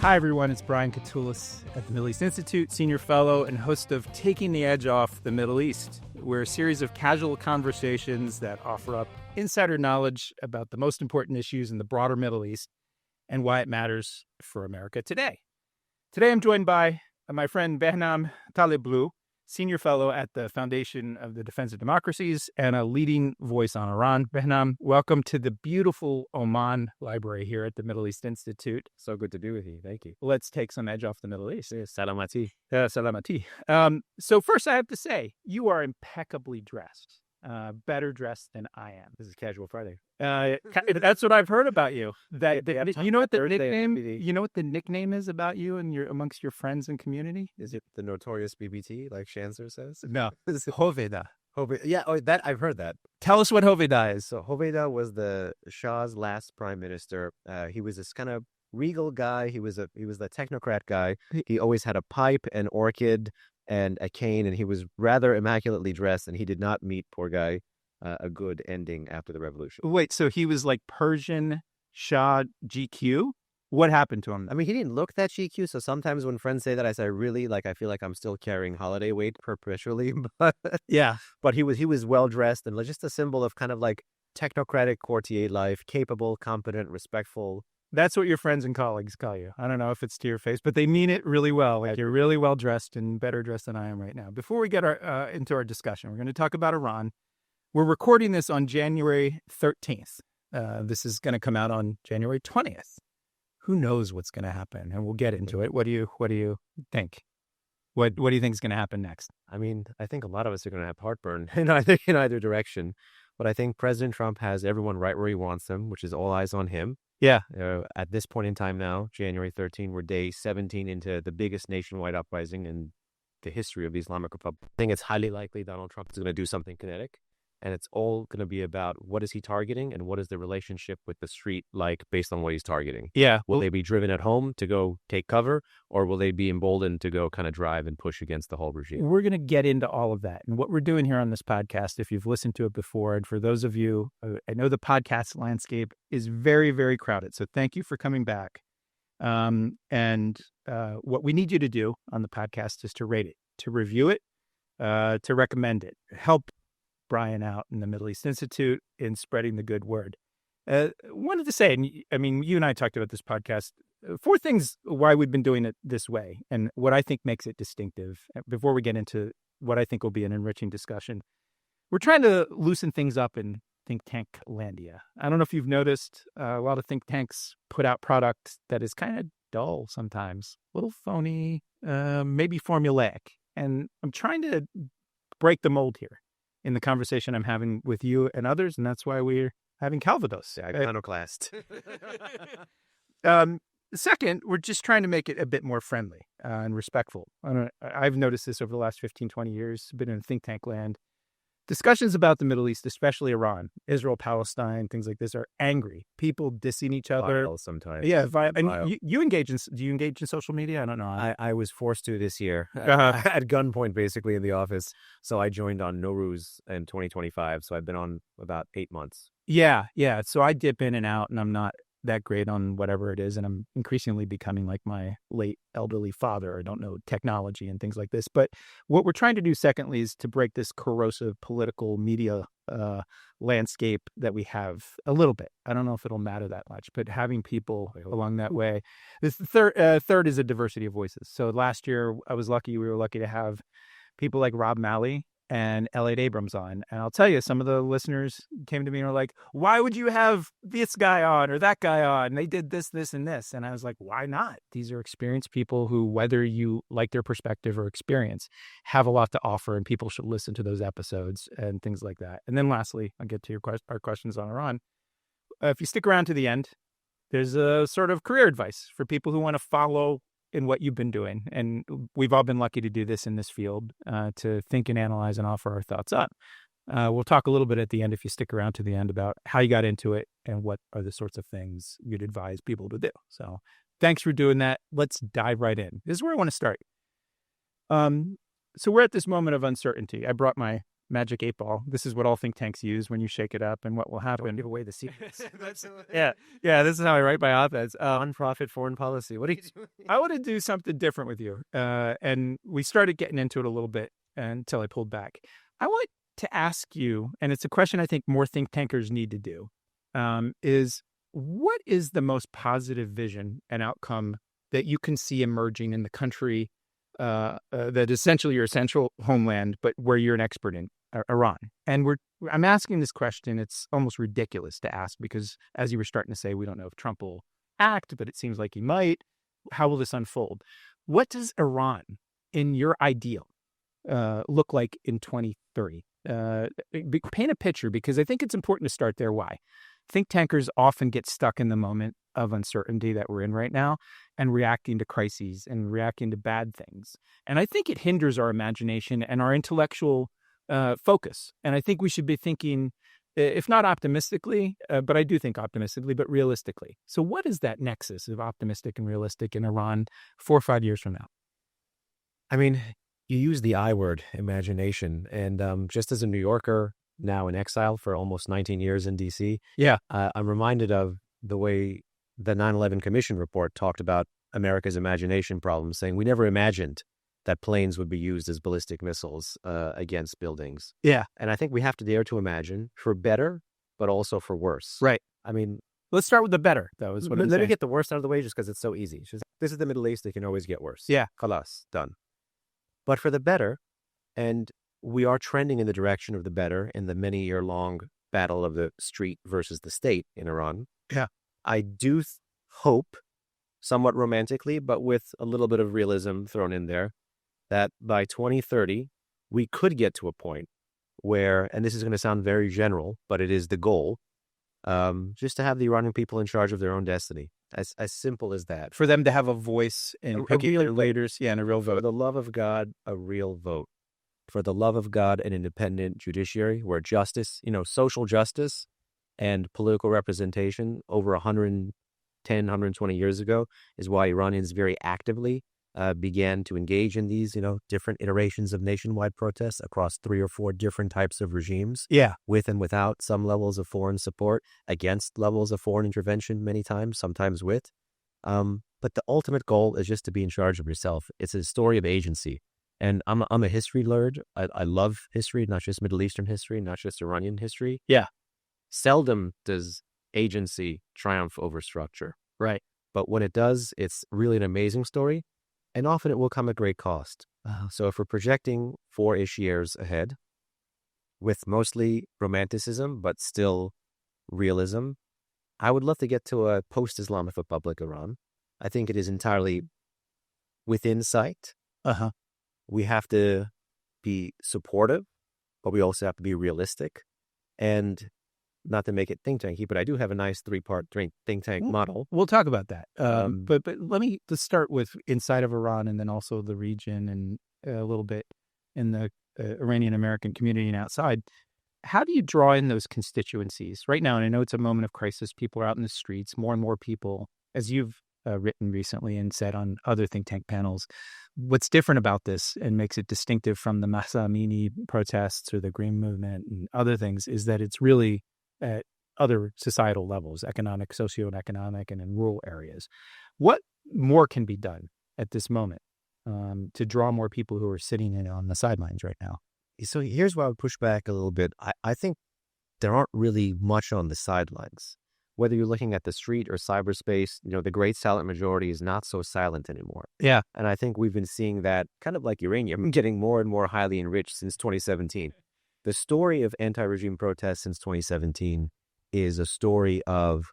Hi, everyone. It's Brian Katulis at the Middle East Institute, senior fellow and host of Taking the Edge Off the Middle East. We're a series of casual conversations that offer up insider knowledge about the most important issues in the broader Middle East and why it matters for America today. Today, I'm joined by my friend Behnam Taleblu, senior fellow at the Foundation of the Defense of Democracies and a leading voice on Iran. Behnam, welcome to the beautiful Oman Library here at the Middle East Institute. So good to be with you. Thank you. Let's take some edge off the Middle East. Salamati. Salamati. So first, I have to say, you are impeccably dressed. Better dressed than I am. This is Casual Friday. That's what I've heard about you. You know what the Thursday nickname? BBT. You know what the nickname is about you and amongst your friends and community? Is it the notorious BBT, like Shanzer says? No, Hoveda. Yeah, that I've heard that. Tell us what Hoveda is. So Hoveda was the Shah's last prime minister. He was this kind of regal guy. He was the technocrat guy. He always had a pipe, an orchid, and a cane, and he was rather immaculately dressed, and he did not meet, poor guy, a good ending after the revolution. Wait, so he was like Persian Shah GQ? What happened to him? I mean, he didn't look that GQ, so sometimes when friends say that, I say, really? Like, I feel like I'm still carrying holiday weight perpetually, but yeah. But he was well-dressed and just a symbol of kind of like technocratic courtier life, capable, competent, respectful. That's what your friends and colleagues call you. I don't know if it's to your face, but they mean it really well. Like you're really well dressed and better dressed than I am right now. Before we get into our discussion, we're going to talk about Iran. We're recording this on January 13th. This is going to come out on January 20th. Who knows what's going to happen? And we'll get into it. What do you think? What do you think is going to happen next? I mean, I think a lot of us are going to have heartburn in either direction. But I think President Trump has everyone right where he wants them, which is all eyes on him. Yeah. At this point in time now, January 13, we're day 17 into the biggest nationwide uprising in the history of the Islamic Republic. I think it's highly likely Donald Trump is going to do something kinetic, and it's all going to be about what is he targeting and what is the relationship with the street like based on what he's targeting. Yeah. Will they be driven at home to go take cover, or will they be emboldened to go kind of drive and push against the whole regime? We're going to get into all of that. And what we're doing here on this podcast, if you've listened to it before, and for those of you, I know the podcast landscape is very, very crowded. So thank you for coming back. And what we need you to do on the podcast is to rate it, to review it, to recommend it, help Brian out in the Middle East Institute in spreading the good word. Wanted to say, and I mean, you and I talked about this podcast, 4 things why we've been doing it this way and what I think makes it distinctive. Before we get into what I think will be an enriching discussion, we're trying to loosen things up in think tank landia. I don't know if you've noticed, a lot of think tanks put out product that is kind of dull sometimes, a little phony, maybe formulaic. And I'm trying to break the mold here in the conversation I'm having with you and others, and that's why we're having Calvados. Iconoclast. Second, we're just trying to make it a bit more friendly and respectful. I've noticed this over the last 15, 20 years, been in think tank land. Discussions about the Middle East, especially Iran, Israel, Palestine, things like this, are angry. People dissing each other. Vile sometimes. Yeah, and you engage in. Do you engage in social media? I don't know. I was forced to this year at gunpoint, basically in the office. So I joined on Nowruz in 2025. So I've been on about 8 months. Yeah. So I dip in and out, and I'm not that great on whatever it is, and I'm increasingly becoming like my late elderly father. I don't know technology and things like this. But what we're trying to do, secondly, is to break this corrosive political media landscape that we have a little bit. I don't know if it'll matter that much, but having people along that way. This third is a diversity of voices. So last year, we were lucky to have people like Rob Malley and Elliot Abrams on. And I'll tell you, some of the listeners came to me and were like, why would you have this guy on or that guy on? They did this, this, and this. And I was like, why not? These are experienced people who, whether you like their perspective or experience, have a lot to offer, and people should listen to those episodes and things like that. And then lastly, I'll get to our questions on Iran. If you stick around to the end, there's a sort of career advice for people who want to follow in what you've been doing. And we've all been lucky to do this in this field, to think and analyze and offer our thoughts on. We'll talk a little bit at the end, if you stick around to the end, about how you got into it and what are the sorts of things you'd advise people to do. So thanks for doing that. Let's dive right in. This is where I want to start. So we're at this moment of uncertainty. I brought my magic 8 ball. This is what all think tanks use when you shake it up, and what will happen. Don't give away the secrets. Yeah. This is how I write my op-eds. Non-profit foreign policy. What are you doing? I want to do something different with you. And we started getting into it a little bit until I pulled back. I want to ask you, and it's a question I think more think tankers need to do, is what is the most positive vision and outcome that you can see emerging in the country that essentially your essential homeland, but where you're an expert in, Iran? And I'm asking this question. It's almost ridiculous to ask because, as you were starting to say, we don't know if Trump will act, but it seems like he might. How will this unfold? What does Iran, in your ideal, look like in 2030? Paint a picture, because I think it's important to start there. Why? Think tankers often get stuck in the moment of uncertainty that we're in right now and reacting to crises and reacting to bad things. And I think it hinders our imagination and our intellectual focus. And I think we should be thinking, if not optimistically, but I do think optimistically, but realistically. So what is that nexus of optimistic and realistic in Iran 4 or 5 years from now? I mean, you use the I word, imagination. And just as a New Yorker, now in exile for almost 19 years in D.C., I'm reminded of the way the 9/11 Commission report talked about America's imagination problems, saying we never imagined that planes would be used as ballistic missiles against buildings. Yeah. And I think we have to dare to imagine for better, but also for worse. Right. I mean, let's start with the better, though. Is what let me get the worst out of the way just because it's so easy. This is the Middle East. It can always get worse. Yeah. Khalas, done. But for the better, and we are trending in the direction of the better in the many-year-long battle of the street versus the state in Iran. Yeah. I do hope, somewhat romantically, but with a little bit of realism thrown in there, that by 2030, we could get to a point where, and this is going to sound very general, but it is the goal, just to have the Iranian people in charge of their own destiny. As simple as that. For them to have a voice in picking their leaders, and a real vote. For the love of God, a real vote. For the love of God, an independent judiciary where justice, social justice and political representation over 110, 120 years ago is why Iranians very actively began to engage in these, different iterations of nationwide protests across 3 or 4 different types of regimes. Yeah. With and without some levels of foreign support, against levels of foreign intervention many times, sometimes with. But the ultimate goal is just to be in charge of yourself. It's a story of agency. And I'm a history nerd. I love history, not just Middle Eastern history, not just Iranian history. Yeah. Seldom does agency triumph over structure. Right. But when it does, it's really an amazing story. And often it will come at great cost. So if we're projecting 4-ish years ahead with mostly romanticism, but still realism, I would love to get to a post-Islamic Republic Iran. I think it is entirely within sight. Uh-huh. We have to be supportive, but we also have to be realistic. And not to make it think tanky, but I do have a nice 3-part think tank model. We'll talk about that. But let's start with inside of Iran and then also the region and a little bit in the Iranian American community and outside. How do you draw in those constituencies right now? And I know it's a moment of crisis. People are out in the streets, more and more people, as you've written recently and said on other think tank panels. What's different about this and makes it distinctive from the Mahsa Amini protests or the Green Movement and other things is that it's really at other societal levels, economic, socioeconomic, and in rural areas. What more can be done at this moment to draw more people who are sitting in on the sidelines right now? So here's where I would push back a little bit. I think there aren't really much on the sidelines. Whether you're looking at the street or cyberspace, the great silent majority is not so silent anymore. Yeah. And I think we've been seeing that kind of like uranium getting more and more highly enriched since 2017. The story of anti-regime protests since 2017 is a story of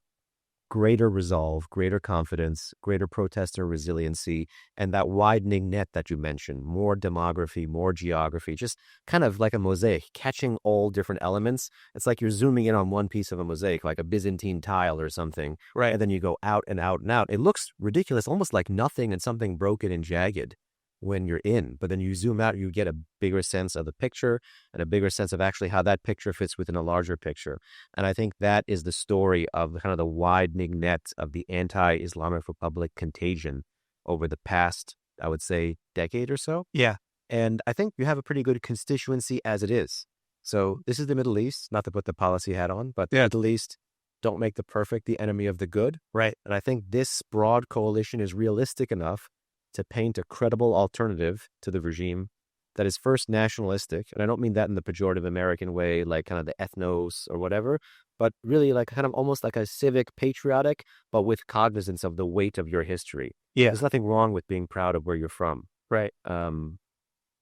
greater resolve, greater confidence, greater protester resiliency, and that widening net that you mentioned, more demography, more geography, just kind of like a mosaic, catching all different elements. It's like you're zooming in on one piece of a mosaic, like a Byzantine tile or something. Right. And then you go out and out and out. It looks ridiculous, almost like nothing and something broken and jagged when you're in, but then you zoom out, you get a bigger sense of the picture and a bigger sense of actually how that picture fits within a larger picture. And I think that is the story of kind of the widening net of the anti-Islamic Republic contagion over the past, I would say, decade or so. Yeah. And I think you have a pretty good constituency as it is. So this is the Middle East, not to put the policy hat on, but the Yeah. Middle East, don't make the perfect the enemy of the good. Right. And I think this broad coalition is realistic enough to paint a credible alternative to the regime that is first nationalistic. And I don't mean that in the pejorative American way, like kind of the ethnos or whatever, but really like kind of almost like a civic patriotic, but with cognizance of the weight of your history. Yeah. There's nothing wrong with being proud of where you're from. Right. And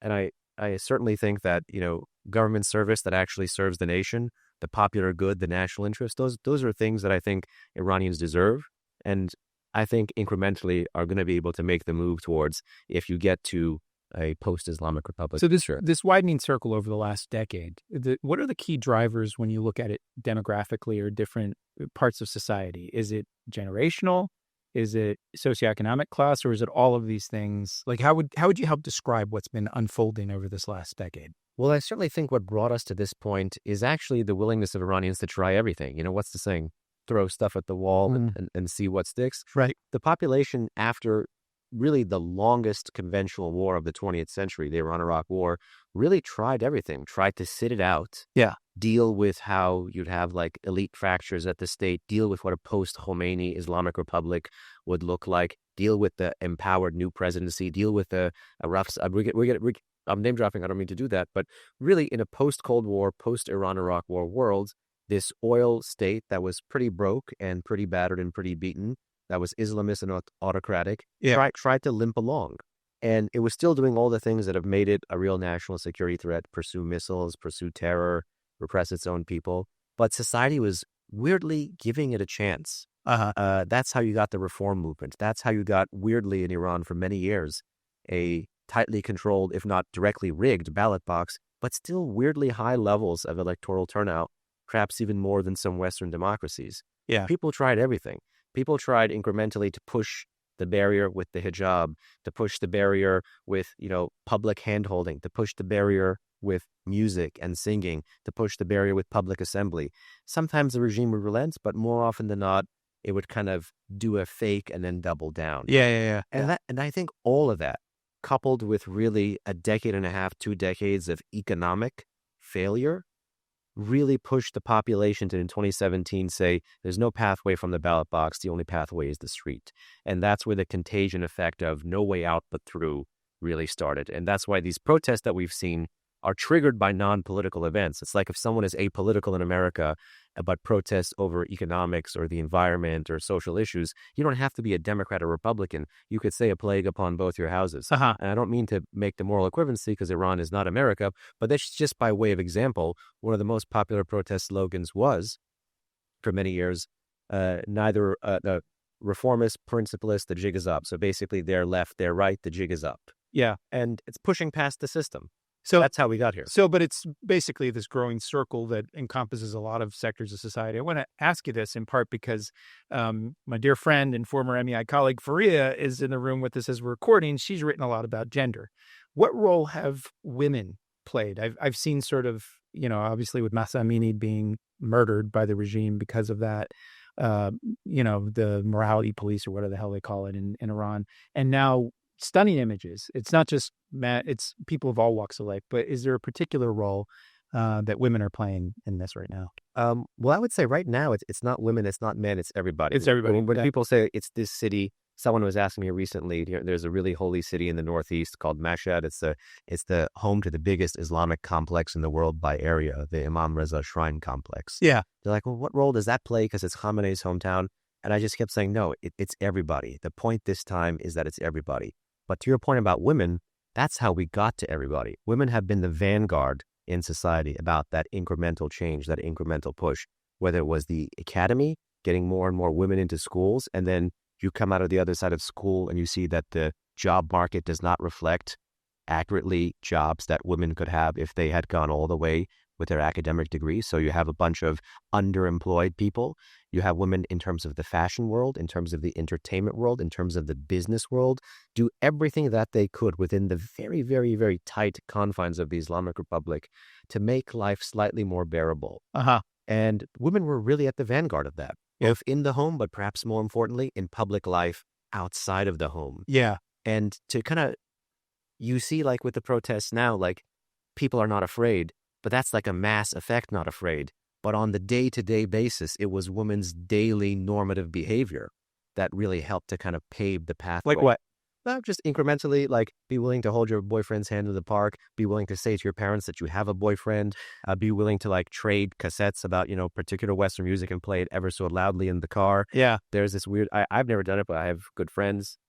I certainly think that, government service that actually serves the nation, the popular good, the national interest, those are things that I think Iranians deserve. And I think incrementally are going to be able to make the move towards if you get to a post-Islamic Republic. So this widening circle over the last decade, what are the key drivers when you look at it demographically or different parts of society? Is it generational? Is it socioeconomic class, or is it all of these things? Like, how would you help describe what's been unfolding over this last decade? Well, I certainly think what brought us to this point is actually the willingness of Iranians to try everything. What's the saying? Throw stuff at the wall and see what sticks. Right. The population, after really the longest conventional war of the 20th century, the Iran-Iraq War, really tried everything, tried to sit it out. Yeah. Deal with how you'd have like elite fractures at the state, deal with what a post-Khomeini Islamic Republic would look like, deal with the empowered new presidency, deal with a rough... I'm name dropping, I don't mean to do that, but really in a post-Cold War, post-Iran-Iraq War world, this oil state that was pretty broke and pretty battered and pretty beaten, that was Islamist and autocratic, tried to limp along. And it was still doing all the things that have made it a real national security threat: pursue missiles, pursue terror, repress its own people. But society was weirdly giving it a chance. That's how you got the reform movement. That's how you got, weirdly, in Iran for many years, a tightly controlled, if not directly rigged, ballot box, but still weirdly high levels of electoral turnout, perhaps even more than some Western democracies. Yeah. People tried everything. People tried incrementally to push the barrier with the hijab, to push the barrier with, public hand-holding, to push the barrier with music and singing, to push the barrier with public assembly. Sometimes the regime would relent, but more often than not, it would kind of do a fake and then double down. Yeah. And I think all of that, coupled with really a decade and a half, 2 decades of economic failure, really pushed the population to, in 2017, say, there's no pathway from the ballot box. The only pathway is the street. And that's where the contagion effect of no way out but through really started. And that's why these protests that we've seen are triggered by non-political events. It's like if someone is apolitical in America but protests over economics or the environment or social issues, you don't have to be a Democrat or Republican. You could say a plague upon both your houses. And I don't mean to make the moral equivalency because Iran is not America, but that's just by way of example. One of the most popular protest slogans was, for many years, neither the reformist, principalist, the jig is up. So basically they're left, they're right, the jig is up. Yeah. And it's pushing past the system. So that's how we got here. But it's basically this growing circle that encompasses a lot of sectors of society. I want to ask you this in part because my dear friend and former MEI colleague Faria is in the room with us as we're recording. She's written a lot about gender. What role have women played? I've seen sort of, obviously with Mahsa Amini being murdered by the regime because of that, the morality police or whatever the hell they call it in Iran, and now stunning images. It's not just it's people of all walks of life, but is there a particular role that women are playing in this right now? Well, I would say right now it's not women, it's not men, it's everybody. It's everybody. When people say it's this city, someone was asking me recently, there's a really holy city in the Northeast called Mashhad. It's the home to the biggest Islamic complex in the world by area, the Imam Reza Shrine Complex. Yeah. They're like, well, what role does that play? Because it's Khamenei's hometown. And I just kept saying, no, it's everybody. The point this time is that it's everybody. But to your point about women, that's how we got to everybody. Women have been the vanguard in society about that incremental change, that incremental push, whether it was the academy, getting more and more women into schools, and then you come out of the other side of school and you see that the job market does not reflect accurately jobs that women could have if they had gone all the way with their academic degree. So you have a bunch of underemployed people. You have women in terms of the fashion world, in terms of the entertainment world, in terms of the business world, do everything that they could within the very, very, very tight confines of the Islamic Republic to make life slightly more bearable. And women were really at the vanguard of that, both in the home, but perhaps more importantly, in public life outside of the home. Yeah. And to kind of, you see, like with the protests now, like people are not afraid. But that's like a mass effect, not afraid. But on the day-to-day basis, it was women's daily normative behavior that really helped to kind of pave the pathway. Like what? Just incrementally, like be willing to hold your boyfriend's hand in the park, be willing to say to your parents that you have a boyfriend, be willing to like trade cassettes about, particular Western music and play it ever so loudly in the car. Yeah. There's this weird, I've never done it, but I have good friends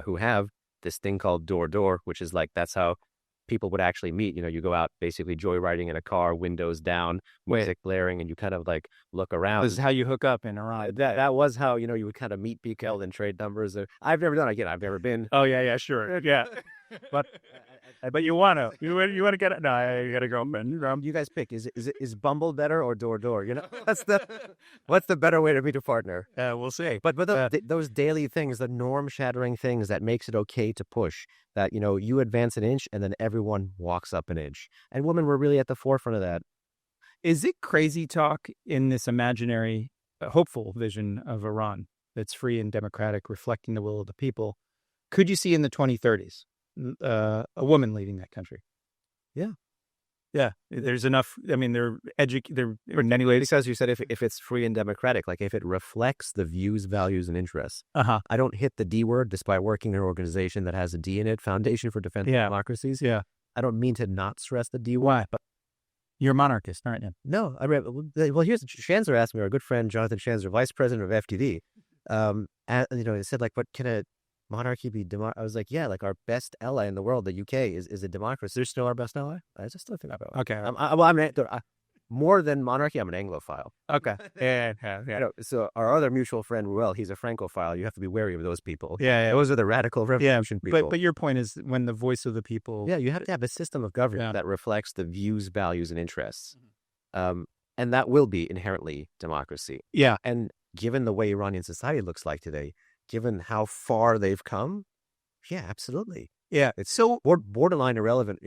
who have this thing called door, which is like, that's how people would actually meet. You go out basically joyriding in a car, windows down, music blaring, and you kind of like look around. This is how you hook up in Iran. That was how, you would kind of meet people and trade numbers. I've never done it. Again, I've never been. Oh, yeah, sure. Yeah. But you want to. You want to get it? No, I got to go. You guys pick. Is Bumble better or door? What's the better way to meet a partner? We'll see. But those daily things, the norm-shattering things that makes it okay to push, that, you advance an inch and then everyone walks up an inch. And women were really at the forefront of that. Is it crazy talk in this imaginary, hopeful vision of Iran that's free and democratic, reflecting the will of the people? Could you see in the 2030s a woman leading that country? Yeah. Yeah. There's enough. I mean, they're in many ways. Because you said if it's free and democratic, like if it reflects the views, values, and interests. I don't hit the D word despite working in an organization that has a D in it, Foundation for Defense of Democracies. Yeah. I don't mean to not stress the D word. Why? But you're a monarchist, aren't you? No. Well, here's Shanzer asked me, our good friend Jonathan Shanzer, vice president of FTD. He said, like, what can a monarchy be? I was like, yeah, like our best ally in the world, the UK, is a democracy. They're still our best ally. I just don't think about it. Okay. I'm more than monarchy. I'm an Anglophile. Okay. Yeah. So our other mutual friend, Ruel, he's a Francophile. You have to be wary of those people. Yeah. Those are the radical revolution people. But your point is, when the voice of the people. Yeah, you have to have a system of government that reflects the views, values, and interests. And that will be inherently democracy. Yeah. And given the way Iranian society looks like today, given how far they've come, yeah, absolutely. Yeah. It's so borderline irrelevant,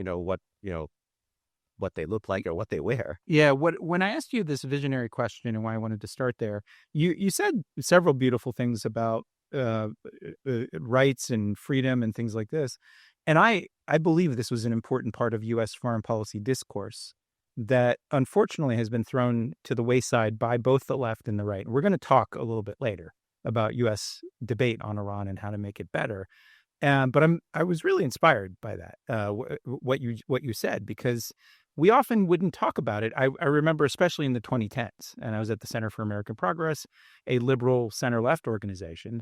what they look like or what they wear. Yeah. When I asked you this visionary question and why I wanted to start there, you said several beautiful things about rights and freedom and things like this. And I believe this was an important part of U.S. foreign policy discourse that unfortunately has been thrown to the wayside by both the left and the right. And we're going to talk a little bit later about U.S. debate on Iran and how to make it better. But I was really inspired by that, what you said, because we often wouldn't talk about it. I remember, especially in the 2010s, and I was at the Center for American Progress, a liberal center-left organization.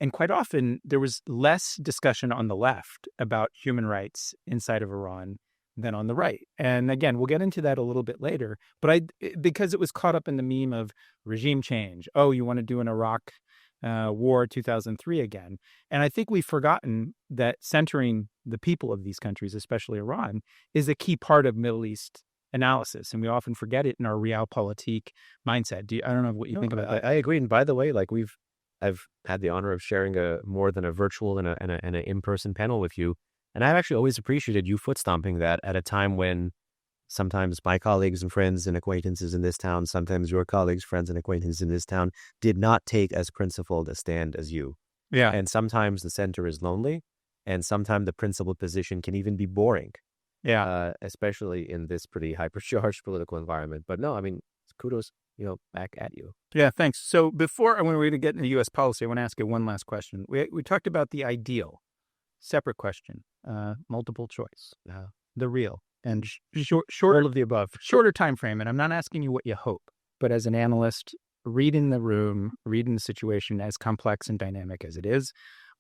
And quite often there was less discussion on the left about human rights inside of Iran than on the right. And again, we'll get into that a little bit later. But because it was caught up in the meme of regime change. Oh, you want to do an Iraq war 2003 again. And I think we've forgotten that centering the people of these countries, especially Iran, is a key part of Middle East analysis. And we often forget it in our realpolitik mindset. I don't know what you think about that. I agree. And by the way, like I've had the honor of sharing more than a virtual and an in-person panel with you. And I've actually always appreciated you foot stomping that at a time when sometimes my colleagues and friends and acquaintances in this town, sometimes your colleagues, friends and acquaintances in this town did not take as principled a stand as you. Yeah. And sometimes the center is lonely, and sometimes the principled position can even be boring. Yeah. Especially in this pretty hypercharged political environment. But no, I mean, kudos, back at you. Yeah, thanks. So before we're going to get into U.S. policy, I want to ask you one last question. We talked about the ideal. Separate question, multiple choice, the real, and short all of the above. Shorter time frame. And I'm not asking you what you hope, but as an analyst, reading the room, reading the situation as complex and dynamic as it is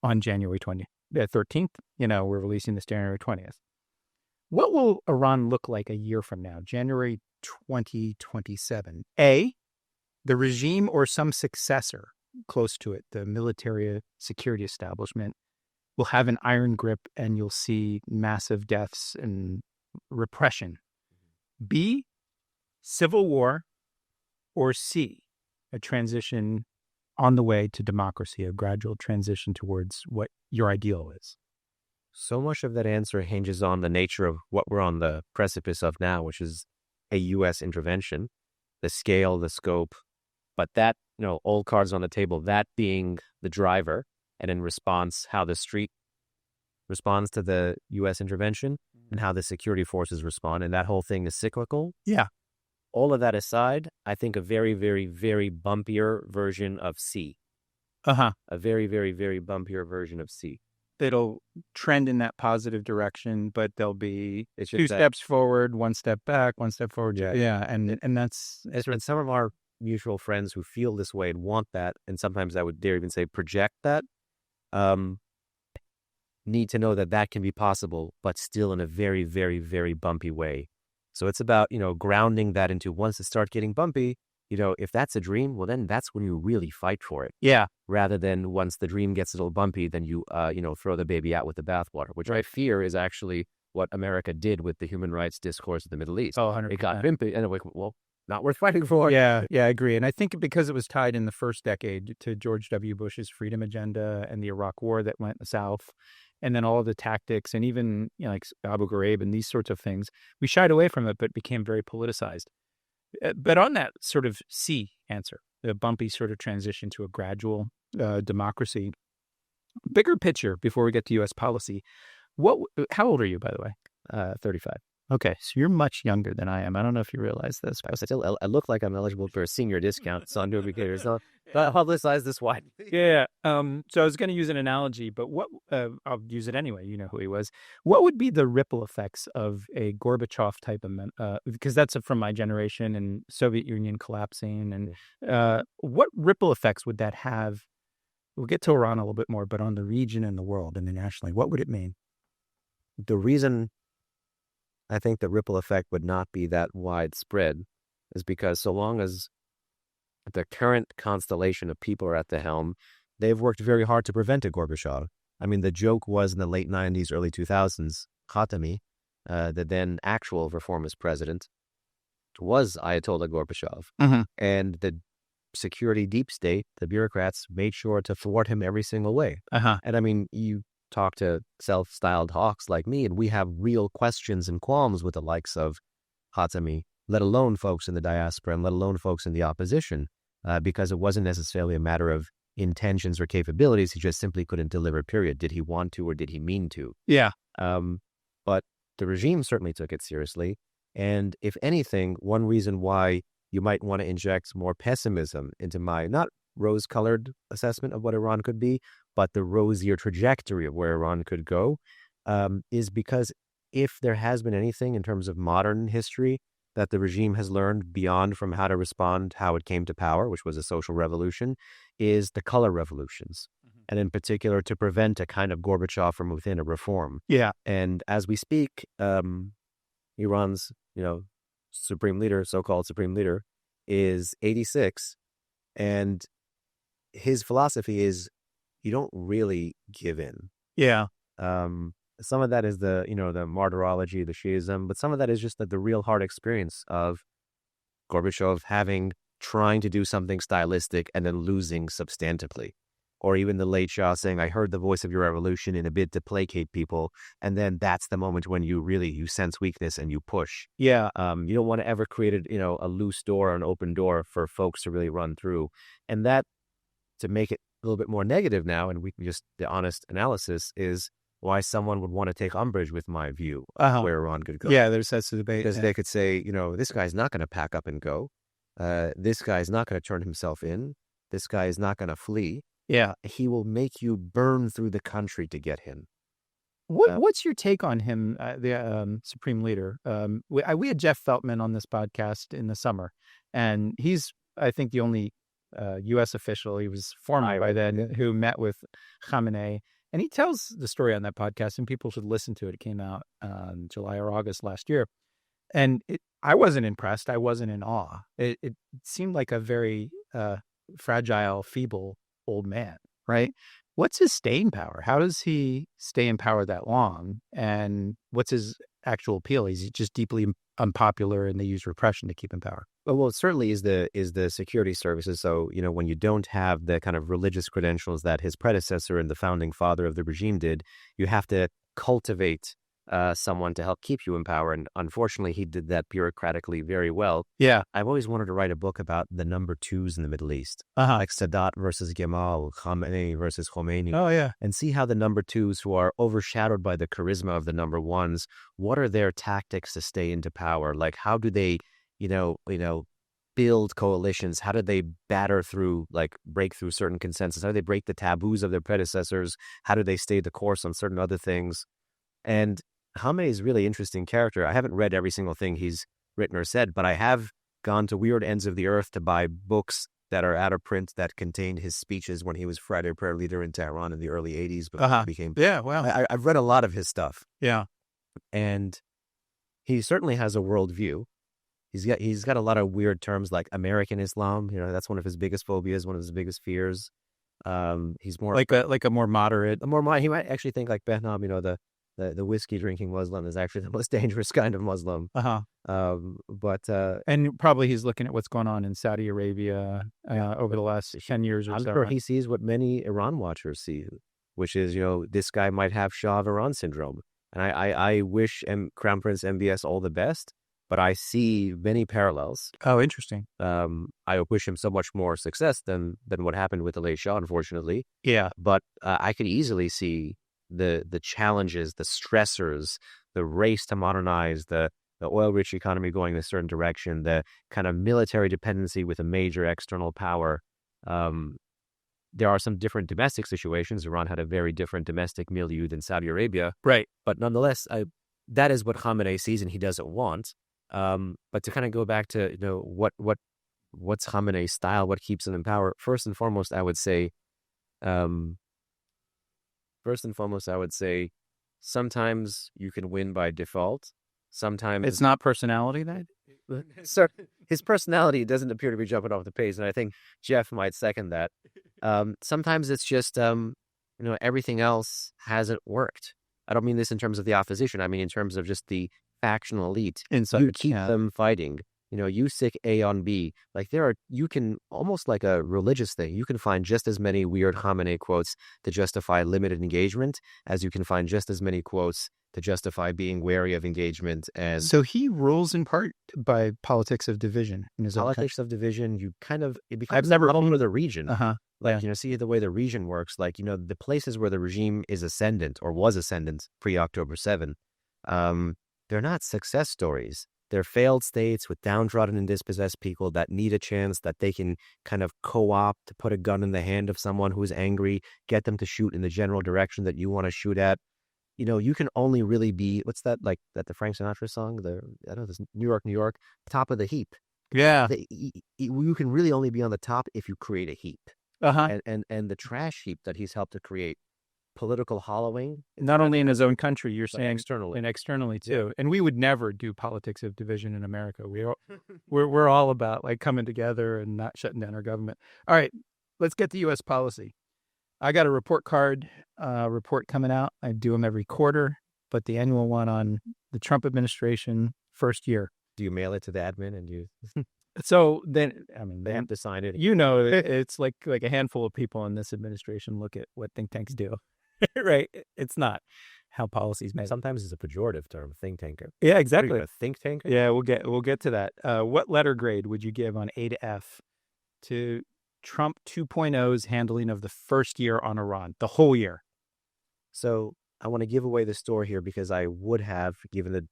on January 13th, we're releasing this January 20th. What will Iran look like a year from now, January 2027? A, the regime or some successor close to it, the military security establishment, will have an iron grip and you'll see massive deaths and repression. B, civil war, or C, a transition on the way to democracy, a gradual transition towards what your ideal is. So much of that answer hinges on the nature of what we're on the precipice of now, which is a U.S. intervention, the scale, the scope, but that, all cards on the table, that being the driver. And in response, how the street responds to the U.S. intervention, and how the security forces respond. And that whole thing is cyclical. Yeah. All of that aside, I think a very, very, very bumpier version of C. Uh-huh. A very, very, very bumpier version of C. It'll trend in that positive direction, but there'll be It's two just that, steps forward, one step back, one step forward. Yeah. Yeah. And that's and some of our mutual friends who feel this way and want that, and sometimes I would dare even say project that, need to know that that can be possible, but still in a very, very, very bumpy way. So it's about, grounding that into, once it starts getting bumpy, if that's a dream, well, then that's when you really fight for it. Yeah. Rather than once the dream gets a little bumpy, then you, throw the baby out with the bathwater, which I fear is actually what America did with the human rights discourse in the Middle East. Oh, 100%. It got bumpy, and well, not worth fighting for. Yeah, I agree. And I think because it was tied in the first decade to George W. Bush's freedom agenda and the Iraq War that went in the South, and then all of the tactics and even, like Abu Ghraib and these sorts of things, we shied away from it, but became very politicized. But on that sort of C answer, the bumpy sort of transition to a gradual democracy, bigger picture before we get to U.S. policy, how old are you, by the way? 35. Okay, so you're much younger than I am. I don't know if you realize this. I look like I'm eligible for a senior discount, so I'm doing good. So I'll publicize this wide. Yeah. So I was going to use an analogy, but I'll use it anyway. You know who he was. What would be the ripple effects of a Gorbachev type of because that's from my generation and Soviet Union collapsing, and what ripple effects would that have? We'll get to Iran a little bit more, but on the region and the world internationally, what would it mean? The reason I think the ripple effect would not be that widespread is because so long as the current constellation of people are at the helm, they've worked very hard to prevent a Gorbachev. I mean, the joke was in the late 90s, early 2000s, Khatami, the then actual reformist president, was Ayatollah Gorbachev. Mm-hmm. And the security deep state, the bureaucrats, made sure to thwart him every single way. Uh-huh. And I mean, you talk to self-styled hawks like me, and we have real questions and qualms with the likes of Khatami, let alone folks in the diaspora and let alone folks in the opposition, because it wasn't necessarily a matter of intentions or capabilities. He just simply couldn't deliver, period. Did he want to or did he mean to? Yeah. But the regime certainly took it seriously. And if anything, one reason why you might want to inject more pessimism into my not rose-colored assessment of what Iran could be, but the rosier trajectory of where Iran could go, is because if there has been anything in terms of modern history that the regime has learned beyond from how to respond, how it came to power, which was a social revolution, is the color revolutions. Mm-hmm. And in particular, to prevent a kind of Gorbachev from within, a reform. Yeah. And as we speak, Iran's, supreme leader, so-called supreme leader, is 86. And his philosophy is you don't really give in. Yeah. Some of that is the martyrology, the Shiism, but some of that is just the real hard experience of Gorbachev trying to do something stylistic and then losing substantively. Or even the late Shah saying, I heard the voice of your revolution in a bid to placate people. And then that's the moment when you sense weakness and you push. Yeah. You don't want to ever create a loose door or an open door for folks to really run through. And that, to make it a little bit more negative now, and the honest analysis is why someone would want to take umbrage with my view of where Iran could go. Yeah, there's that debate. Because they could say, this guy's not going to pack up and go. This guy's not going to turn himself in. This guy is not going to flee. Yeah. He will make you burn through the country to get him. What's your take on him, the supreme leader? We had Jeff Feltman on this podcast in the summer, and he's, I think, the only U.S. official, he was former by then, who met with Khamenei. And he tells the story on that podcast, and people should listen to it. It came out July or August last year. And I wasn't impressed. I wasn't in awe. It seemed like a very fragile, feeble old man, right? What's his staying power? How does he stay in power that long? And what's his actual appeal? Is he just deeply unpopular and they use repression to keep in power? Well, it certainly is the security services. So, when you don't have the kind of religious credentials that his predecessor and the founding father of the regime did, you have to cultivate someone to help keep you in power. And unfortunately, he did that bureaucratically very well. Yeah. I've always wanted to write a book about the number twos in the Middle East, like Sadat versus Gamal, Khamenei versus Khomeini. Oh, yeah. And see how the number twos, who are overshadowed by the charisma of the number ones, what are their tactics to stay into power? Like, how do they, build coalitions? How do they break through certain consensus? How do they break the taboos of their predecessors? How do they stay the course on certain other things? And Khamenei is a really interesting character. I haven't read every single thing he's written or said, but I have gone to weird ends of the earth to buy books that are out of print that contained his speeches when he was Friday Prayer Leader in Tehran in the early 80s before he became... Yeah, wow. I've read a lot of his stuff. Yeah. And he certainly has a worldview. He's got a lot of weird terms like American Islam. That's one of his biggest phobias, one of his biggest fears. He's more... Like a more moderate... He might actually think like Behnam, the whiskey drinking Muslim is actually the most dangerous kind of Muslim. And probably he's looking at what's going on in Saudi Arabia over the last 10 years or I'm so. sure he sees what many Iran watchers see, which is, this guy might have Shah of Iran syndrome. And I wish Crown Prince MBS all the best, but I see many parallels. Oh, interesting. I wish him so much more success than what happened with the late Shah, unfortunately. Yeah. But I could easily see the challenges, the stressors, the race to modernize, the oil-rich economy going in a certain direction, the kind of military dependency with a major external power. There are some different domestic situations. Iran had a very different domestic milieu than Saudi Arabia. Right. But nonetheless, that is what Khamenei sees and he doesn't want. But to kind of go back to, what's Khamenei's style, what keeps him in power, first and foremost, I would say, sometimes you can win by default. Sometimes it's not personality then? Sir, his personality doesn't appear to be jumping off the page, and I think Jeff might second that. Sometimes it's just, everything else hasn't worked. I don't mean this in terms of the opposition. I mean in terms of just the factional elite. You keep them fighting. You stick A on B. Like you can, almost like a religious thing, you can find just as many weird Khamenei quotes to justify limited engagement as you can find just as many quotes to justify being wary of engagement. And so he rules in part by politics of division. Politics of division, it becomes a problem with the region. See the way the region works. The places where the regime is ascendant or was ascendant pre-October 7, they're not success stories. They're failed states with downtrodden and dispossessed people that need a chance that they can kind of co-opt to put a gun in the hand of someone who's angry, get them to shoot in the general direction that you want to shoot at. You can only really be, what's that, like that the Frank Sinatra song? This New York, top of the heap. Yeah. You can really only be on the top if you create a heap. And the trash heap that he's helped to create, political hollowing. Not only in his own country, you're saying externally. And externally too. Yeah. And we would never do politics of division in America. We're all about coming together and not shutting down our government. All right, let's get to U.S. policy. I got a report card report coming out. I do them every quarter, but the annual one on the Trump administration first year. Do you mail it to the admin and you? So then, they have to sign it. It's like a handful of people in this administration look at what think tanks do. Right. It's not how policy's made. Sometimes it's a pejorative term, think tanker. Yeah, exactly. A think tanker? Yeah, we'll get to that. What letter grade would you give on A to F to Trump 2.0's handling of the first year on Iran, the whole year? So I want to give away the store here because I would have, given the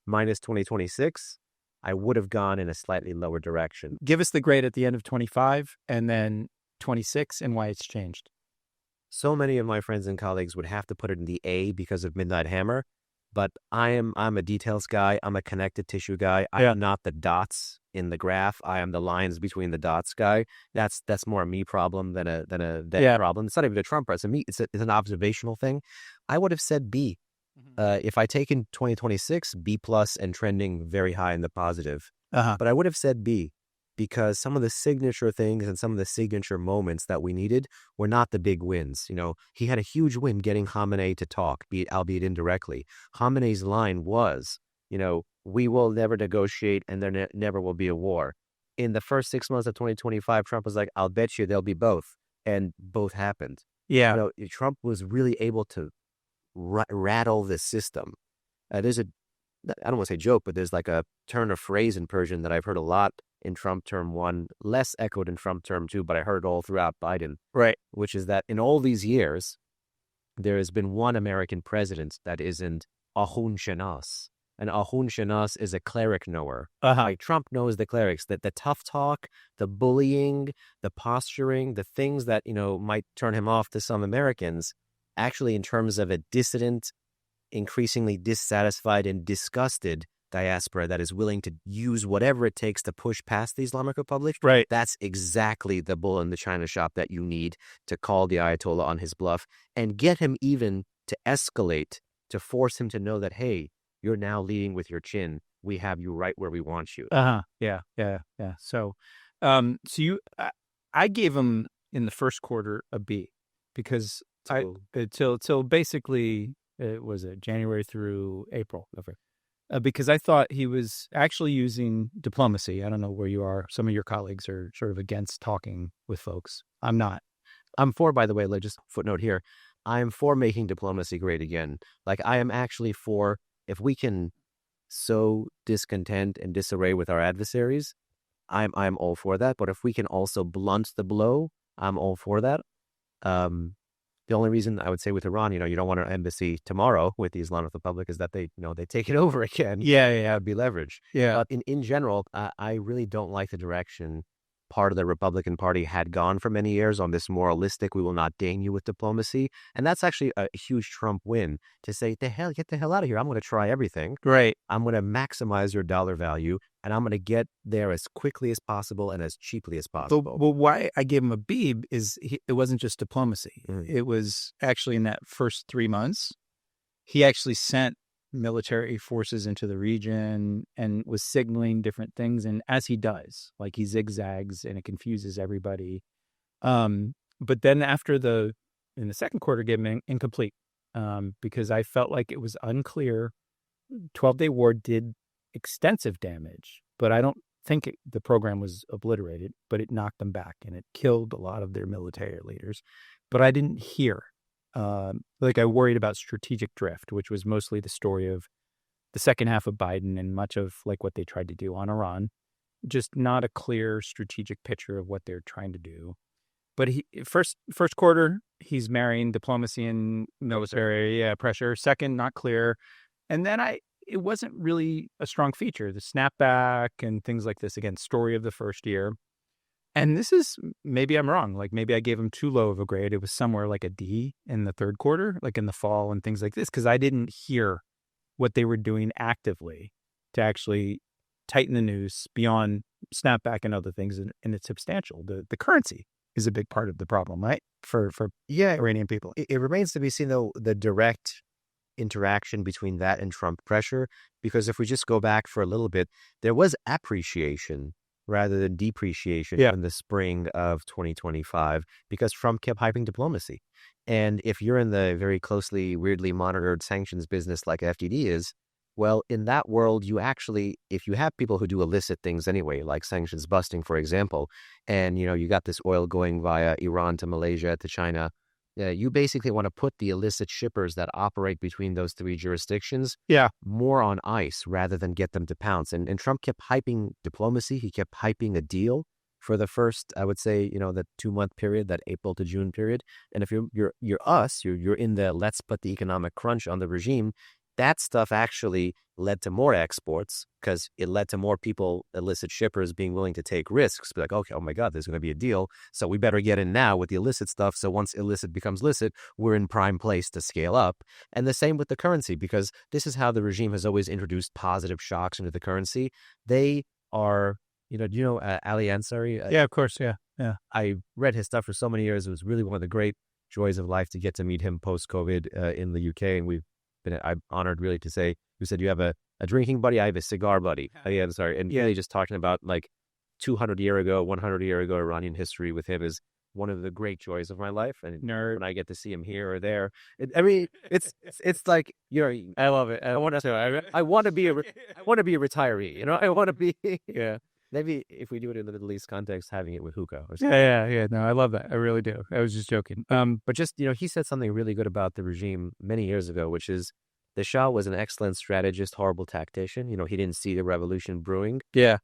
minus 2026, I would have gone in a slightly lower direction. Give us the grade at the end of 25 and then 26 and why it's changed. So many of my friends and colleagues would have to put it in the A because of Midnight Hammer, but I'm a details guy. I'm a connected tissue guy. I'm not the dots in the graph. I am the lines between the dots guy. That's more a me problem than a problem. It's not even a Trump problem. It's an observational thing. I would have said B. If I take in 2026, B plus and trending very high in the positive. But I would have said B because some of the signature things and some of the signature moments that we needed were not the big wins. He had a huge win getting Khamenei to talk, albeit indirectly. Khamenei's line was, we will never negotiate and there never will be a war. In the first 6 months of 2025, Trump was like, I'll bet you there'll be both. And both happened. Yeah. Trump was really able to rattle the system There's a, I don't want to say joke, but there's like a turn of phrase in Persian that I've heard a lot in Trump term one, less echoed in Trump term two, but I heard it all throughout Biden. Right. Which is that in all these years, there has been one American president that isn't Ahun Shanas. And Ahun Shanas is a cleric knower. Like Trump knows the clerics, that the tough talk, the bullying, the posturing, the things that, might turn him off to some Americans, actually in terms of a dissident, increasingly dissatisfied and disgusted diaspora that is willing to use whatever it takes to push past the Islamic Republic. Right. That's exactly the bull in the china shop that you need to call the Ayatollah on his bluff and get him even to escalate, to force him to know that, hey, you're now leading with your chin. We have you right where we want you. Yeah. So, I gave him in the first quarter a B because till basically it was January through April. Okay. Because I thought he was actually using diplomacy. I don't know where you are. Some of your colleagues are sort of against talking with folks. I'm not. I'm for, by the way, just footnote here, I'm for making diplomacy great again. Like, I am actually for, if we can sow discontent and disarray with our adversaries, I'm all for that. But if we can also blunt the blow, I'm all for that. The only reason I would say with Iran, you don't want an embassy tomorrow with the Islamic Republic is that they take it over again. Yeah. It'd be leverage. Yeah. But in general, I really don't like the direction part of the Republican Party had gone for many years on this moralistic, we will not deign you with diplomacy. And that's actually a huge Trump win to say, get the hell out of here. I'm going to try everything. Right. I'm going to maximize your dollar value, and I'm going to get there as quickly as possible and as cheaply as possible. But why I gave him a B is it wasn't just diplomacy. It was actually in that first 3 months, he actually sent military forces into the region and was signaling different things. And as he does, like he zigzags and it confuses everybody. But then in the second quarter, gave him incomplete because I felt like it was unclear. 12-Day War did extensive damage, but I don't think the program was obliterated, but it knocked them back and it killed a lot of their military leaders. But I didn't hear. I worried about strategic drift, which was mostly the story of the second half of Biden and much of like what they tried to do on Iran. Just not a clear strategic picture of what they're trying to do. But first quarter, he's marrying diplomacy and military pressure. Second, not clear. And then it wasn't really a strong feature. The snapback and things like this, again, story of the first year. And this is, maybe I'm wrong. Like maybe I gave him too low of a grade. It was somewhere like a D in the third quarter, like in the fall and things like this, because I didn't hear what they were doing actively to actually tighten the noose beyond snapback and other things. And it's substantial. The currency is a big part of the problem, right? For Iranian people. It remains to be seen, though, the direct interaction between that and Trump pressure, because if we just go back for a little bit, there was appreciation rather than depreciation in the spring of 2025 because Trump kept hyping diplomacy. And if you're in the very closely, weirdly monitored sanctions business like FTD is, well, in that world, you actually, if you have people who do illicit things anyway, like sanctions busting, for example, and, you got this oil going via Iran to Malaysia to China, you basically want to put the illicit shippers that operate between those three jurisdictions more on ice rather than get them to pounce. And Trump kept hyping diplomacy. He kept hyping a deal for the first, I would say, that 2-month period, that April to June period. And if you're in the let's put the economic crunch on the regime, that stuff actually led to more exports because it led to more people, illicit shippers, being willing to take risks. Be like, okay, oh my God, there's going to be a deal. So we better get in now with the illicit stuff. So once illicit becomes licit, we're in prime place to scale up. And the same with the currency, because this is how the regime has always introduced positive shocks into the currency. They are, do you know Ali Ansari? Yeah, of course. Yeah. I read his stuff for so many years. It was really one of the great joys of life to get to meet him post-COVID in the UK. And I'm honored really to say, you said you have a drinking buddy, I have a cigar buddy. I'm sorry. And really just talking about like 100 year ago Iranian history with him is one of the great joys of my life. And when I get to see him here or there, it's like, I love it. I want to be a retiree, I want to be, maybe if we do it in the Middle East context, having it with hookah or something. Yeah. No, I love that. I really do. I was just joking. But just, he said something really good about the regime many years ago, which is The Shah was an excellent strategist, horrible tactician. He didn't see the revolution brewing. Yeah.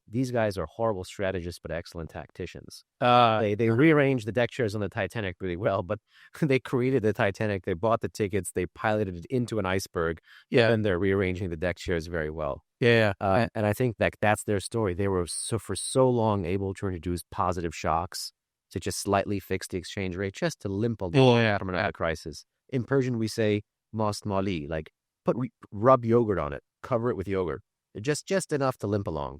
These guys are horrible strategists, but excellent tacticians. Uh, They rearranged the deck chairs on the Titanic really well, but they created the Titanic. They bought the tickets. They piloted it into an iceberg. yeah. And they're rearranging the deck chairs very well. Yeah. And I think that's their story. They were for so long able to introduce positive shocks to just slightly fix the exchange rate, just to limp along from a crisis. In Persian, we say "most mali," like rub yogurt on it, cover it with yogurt, just enough to limp along.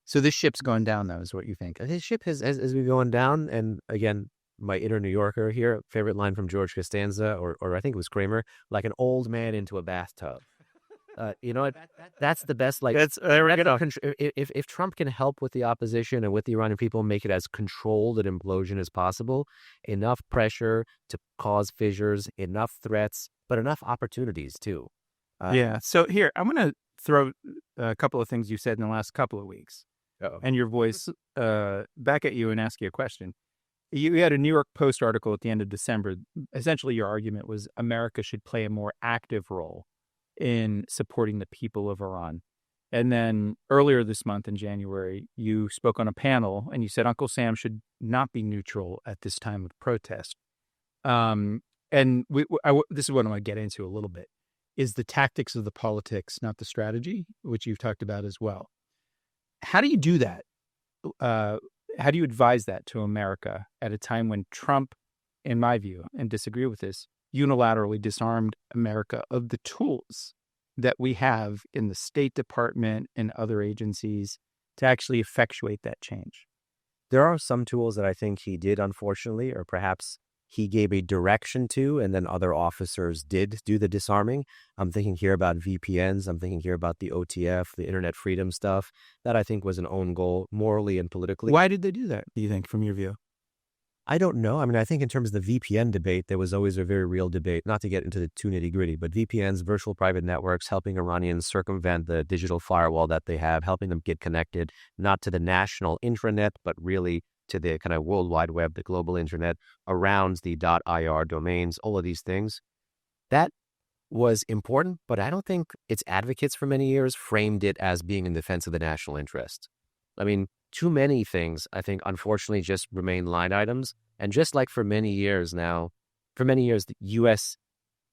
So this ship's going down, though, is what you think? His ship has been going down, and again, my inner New Yorker here, favorite line from George Costanza, or I think it was Kramer, like an old man into a bathtub. That's the best. Like, if Trump can help with the opposition and with the Iranian people, make it as controlled an implosion as possible, enough pressure to cause fissures, enough threats, but enough opportunities too. Yeah. So here, I'm going to throw a couple of things you said in the last couple of weeks, and your voice back at you and ask you a question. You had a New York Post article at the end of December. Essentially, your argument was America should play a more active role in supporting the people of Iran. And then earlier this month in January, you spoke on a panel and you said Uncle Sam should not be neutral at this time of protest. And this is what I want to get into a little bit, is the tactics of the politics, not the strategy, which you've talked about as well. How do you do that? How do you advise that to America at a time when Trump, in my view, and disagree with this, unilaterally disarmed America of the tools that we have in the State Department and other agencies to actually effectuate that change? There are some tools that I think he did, unfortunately, or perhaps he gave a direction to, and then other officers did do the disarming. I'm thinking here about VPNs. I'm thinking here about the OTF, the internet freedom stuff. That I think was an own goal, morally and politically. Why did they do that, do you think, from your view? I don't know. I mean, I think in terms of the VPN debate, there was always a very real debate, not to get into the too nitty gritty, but VPNs, virtual private networks, helping Iranians circumvent the digital firewall that they have, helping them get connected, not to the national intranet, but really to the kind of world wide web, the global internet, around the .ir domains, all of these things. That was important, but I don't think its advocates for many years framed it as being in defense of the national interest. I mean, too many things, I think, unfortunately, just remain line items. And just like for many years, the U.S.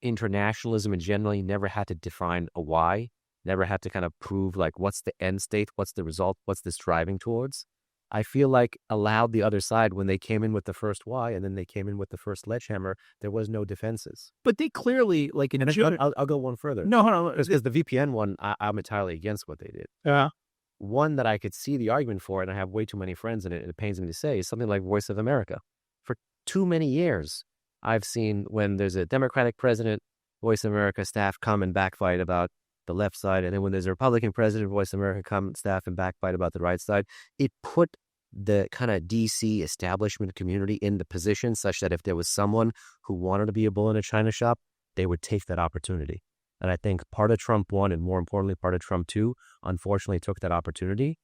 internationalism in generally never had to define a why, never had to kind of prove like what's the end state, what's the result, what's this driving towards. I feel like allowed the other side, when they came in with the first why and then they came in with the first sledgehammer, there was no defenses. But they clearly, like in June... I'll go one further. No, hold on. Because the VPN one, I'm entirely against what they did. Yeah. One that I could see the argument for, and I have way too many friends in it, and it pains me to say, is something like Voice of America. For too many years, I've seen when there's a Democratic president, Voice of America staff come and backfight about the left side, and then when there's a Republican president, Voice of America come staff and backfight about the right side. It put the kind of DC establishment community in the position such that if there was someone who wanted to be a bull in a china shop, they would take that opportunity. And I think part of Trump 1 and more importantly, part of Trump 2, unfortunately took that opportunity.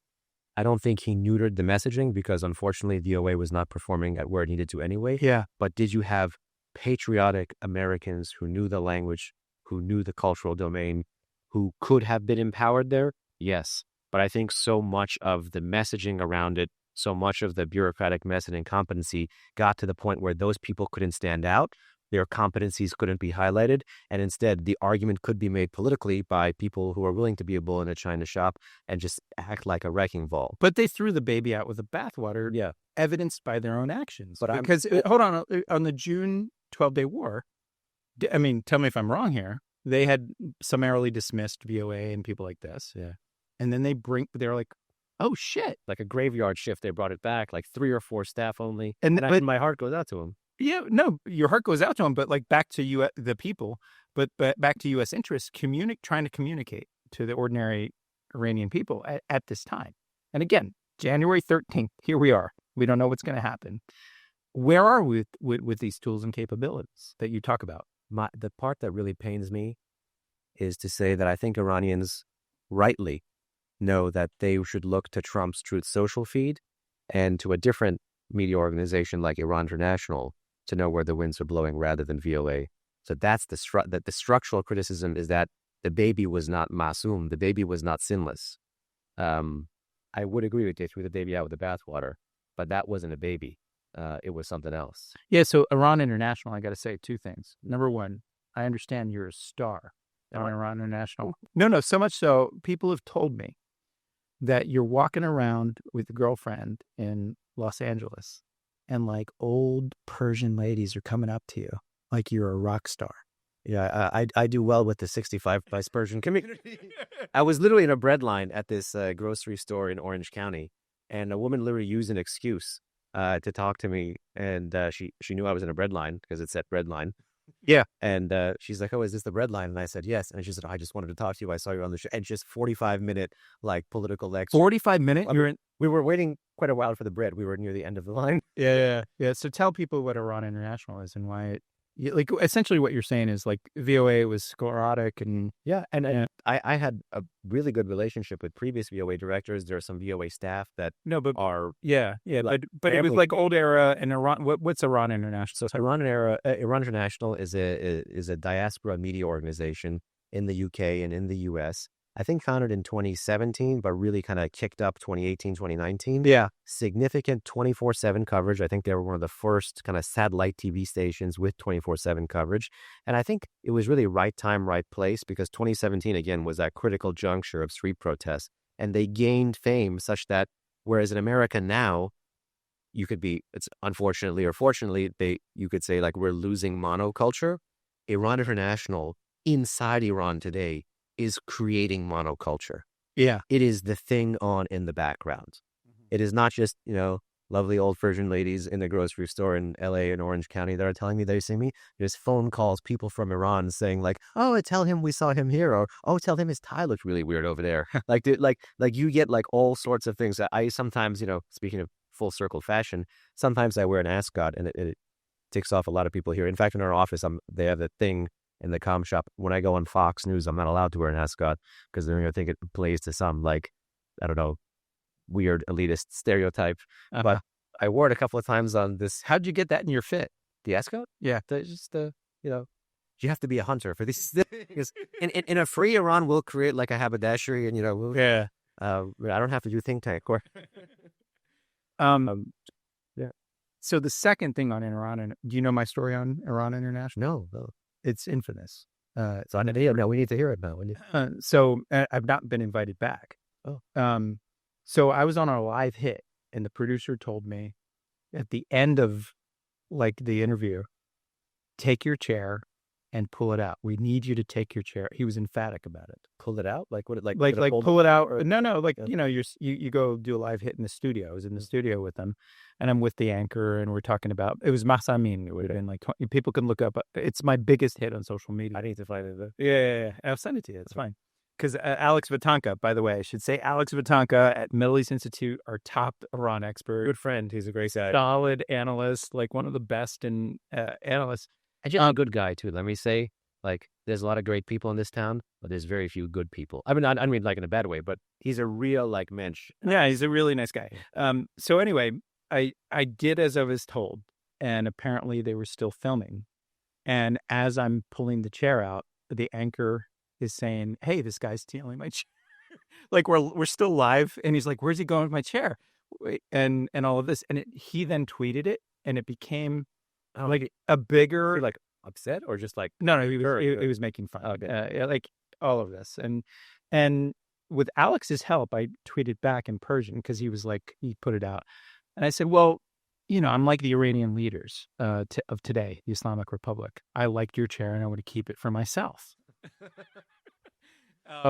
I don't think he neutered the messaging because unfortunately the OA was not performing at where it needed to anyway. Yeah. But did you have patriotic Americans who knew the language, who knew the cultural domain, who could have been empowered there? Yes. But I think so much of the messaging around it, so much of the bureaucratic mess and incompetency got to the point where those people couldn't stand out. Their competencies couldn't be highlighted. And instead, the argument could be made politically by people who are willing to be a bull in a china shop and just act like a wrecking ball. But they threw the baby out with the bathwater, yeah, evidenced by their own actions. But because, hold on the June 12-day war, I mean, tell me if I'm wrong here, they had summarily dismissed VOA and people like this. Yeah. And then they're like, oh, shit. Like a graveyard shift, they brought it back, like 3 or 4 staff only. And my heart goes out to them. Yeah, no, your heart goes out to them, but like back to you, the people, but back to U.S. interests, trying to communicate to the ordinary Iranian people at this time. And again, January 13th, here we are. We don't know what's going to happen. Where are we with these tools and capabilities that you talk about? The part that really pains me is to say that I think Iranians rightly know that they should look to Trump's Truth Social feed and to a different media organization like Iran International to know where the winds are blowing rather than VOA. So that's the structural criticism is that the baby was not masum, the baby was not sinless. I would agree with you, they threw the baby out with the bathwater, but that wasn't a baby. It was something else. Yeah, so Iran International, I got to say two things. Number one, I understand you're a star on Iran International. No, so much so, people have told me that you're walking around with a girlfriend in Los Angeles and like old Persian ladies are coming up to you like you're a rock star. Yeah, I do well with the 65 by Persian community. I was literally in a bread line at this grocery store in Orange County, and a woman literally used an excuse to talk to me, and she knew I was in a bread line because it said bread line. Yeah. And she's like, "Oh, is this the bread line?" And I said, "Yes." And she said, "I just wanted to talk to you. I saw you on the show." And just 45-minute like political lecture. 45 minutes? We were waiting quite a while for the bread. We were near the end of the line. Yeah. So tell people what Iran International is and why it, like, essentially what you're saying is like VOA was sclerotic and I had a really good relationship with previous VOA directors. There are some VOA staff that are like, but it was like old era and Iran. What's Iran International? So Iran International is a diaspora media organization in the UK and in the US. I think founded in 2017, but really kind of kicked up 2018, 2019. Yeah. Significant 24/7 coverage. I think they were one of the first kind of satellite TV stations with 24/7 coverage. And I think it was really right time, right place, because 2017, again, was that critical juncture of street protests. And they gained fame such that, whereas in America now, it's unfortunately or fortunately, you could say like we're losing monoculture. Iran International inside Iran today is creating monoculture. Yeah. It is the thing on in the background. Mm-hmm. It is not just, lovely old Persian ladies in the grocery store in LA and Orange County that are telling me they see me. There's phone calls, people from Iran saying like, "Oh, tell him we saw him here," or "Oh, tell him his tie looked really weird over there." like you get like all sorts of things. I sometimes, speaking of full circle fashion, sometimes I wear an ascot and it ticks off a lot of people here. In fact, in our office, they have a thing in the comm shop. When I go on Fox News, I'm not allowed to wear an ascot because they're going to think it plays to some, like, I don't know, weird elitist stereotype. Uh-huh. But I wore it a couple of times on this. How'd you get that in your fit? The ascot? Yeah. You have to be a hunter for these things. in a free Iran, we'll create like a haberdashery and, I don't have to do think tank. Or, So the second thing on Iran, do you know my story on Iran International? No. It's infamous. It's on the video. No, we need to hear it now. So I've not been invited back. Oh. So I was on a live hit, and the producer told me at the end of like the interview, take your chair and pull it out. We need you to take your chair. He was emphatic about it. Pull it out? Like what? Like pull it out? Or, no. Like you go do a live hit in the studio. I was in the studio with them, and I'm with the anchor, and we're talking about. It was Masamin. It would have been like 20, people can look up. It's my biggest hit on social media. I need to find it. Yeah. I'll send it to you. It's fine. Because Alex Vatanka, by the way, I should say Alex Vatanka at Middle East Institute, our top Iran expert. Good friend. He's a great guy. Solid analyst, like one of the best in analysts. And just a good guy, too. Let me say, like, there's a lot of great people in this town, but there's very few good people. I mean, like in a bad way, but he's a real, like, mensch. Yeah, he's a really nice guy. So anyway, I did as I was told, and apparently they were still filming. And as I'm pulling the chair out, the anchor is saying, "Hey, this guy's stealing my chair." Like we're still live, and he's like, "Where's he going with my chair?" And all of this, and he then tweeted it, and it became like a bigger, like upset or just like no, he was making fun. Okay. Like all of this, and with Alex's help, I tweeted back in Persian because he was like he put it out, and I said, "Well, I'm like the Iranian leaders of today, the Islamic Republic. I liked your chair, and I want to keep it for myself."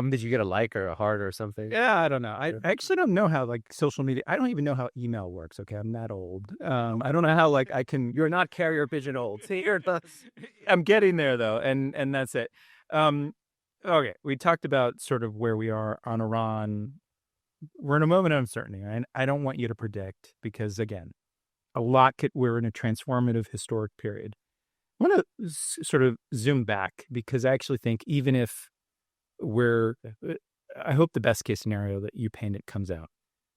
Did you get a like or a heart or something? Yeah, I don't know. I actually don't know how like social media. I don't even know how email works. Okay, I'm that old. I don't know how like I can. You're not carrier pigeon old. See, I'm getting there though, and that's it. Okay, we talked about sort of where we are on Iran. We're in a moment of uncertainty, and I don't want you to predict because again, we're in a transformative historic period. I want to sort of zoom back because I actually think even if I hope the best case scenario that you painted comes out.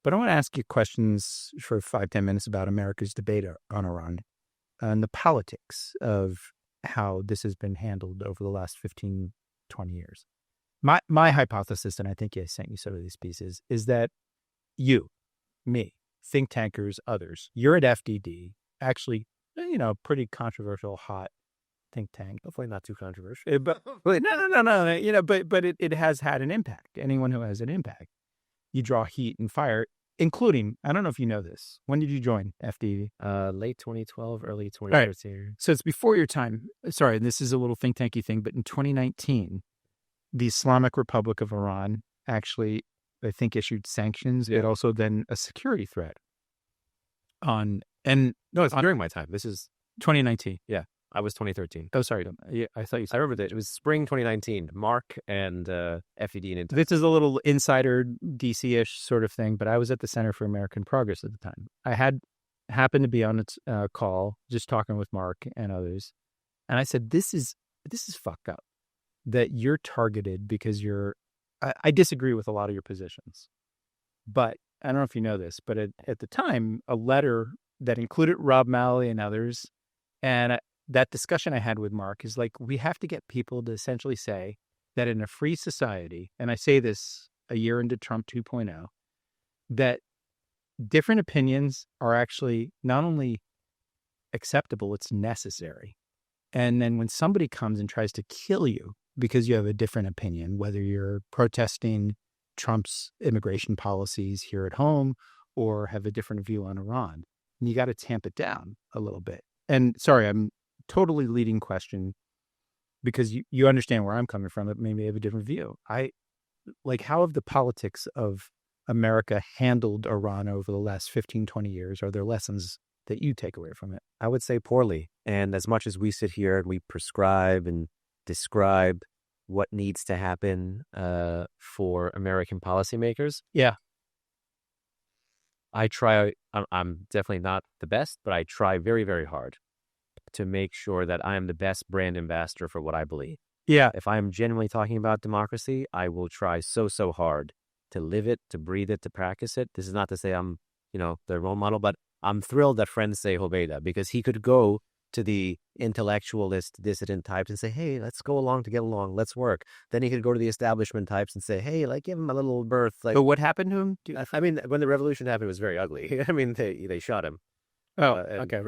But I want to ask you questions for 5-10 minutes about America's debate on Iran and the politics of how this has been handled over the last 15, 20 years. My hypothesis, and I think I sent you some of these pieces, is that you, me, think tankers, others, you're at FDD, actually, pretty controversial, hot think tank. Hopefully not too controversial. But no. But it has had an impact. Anyone who has an impact, you draw heat and fire, including, I don't know if you know this. When did you join FDD? Late 2012, early 2013. Right. So it's before your time. Sorry, this is a little think tanky thing, but in 2019, the Islamic Republic of Iran actually, I think, issued sanctions, but also then a security threat on, and no, it's during my time. This is 2019. Yeah, I was 2013. Oh, sorry. Yeah, I thought you said. I remember that. It was spring 2019. Mark and FED and Intel. This is a little insider DC-ish sort of thing, but I was at the Center for American Progress at the time. I happened to be on a call, just talking with Mark and others, and I said, "This is fucked up. That you're targeted because I disagree with a lot of your positions, but I don't know if you know this, but at the time, a letter that included Rob Malley and others, and that discussion I had with Mark is like, we have to get people to essentially say that in a free society, and I say this a year into Trump 2.0, that different opinions are actually not only acceptable, it's necessary. And then when somebody comes and tries to kill you because you have a different opinion, whether you're protesting Trump's immigration policies here at home or have a different view on Iran, you got to tamp it down a little bit. And sorry, I'm totally leading question because you understand where I'm coming from, but maybe I have a different view. How have the politics of America handled Iran over the last 15, 20 years? Are there lessons that you take away from it? I would say poorly. And as much as we sit here and we prescribe and describe what needs to happen for American policymakers. Yeah. I'm definitely not the best, but I try very, very hard to make sure that I am the best brand ambassador for what I believe. Yeah. If I am genuinely talking about democracy, I will try so hard to live it, to breathe it, to practice it. This is not to say I'm, the role model, but I'm thrilled that friends say Hobeida, because he could go to the intellectualist dissident types and say, hey, let's go along to get along. Let's work. Then he could go to the establishment types and say, hey, give him a little berth. But what happened to him? I mean, when the revolution happened, it was very ugly. I mean, they shot him. Oh, okay.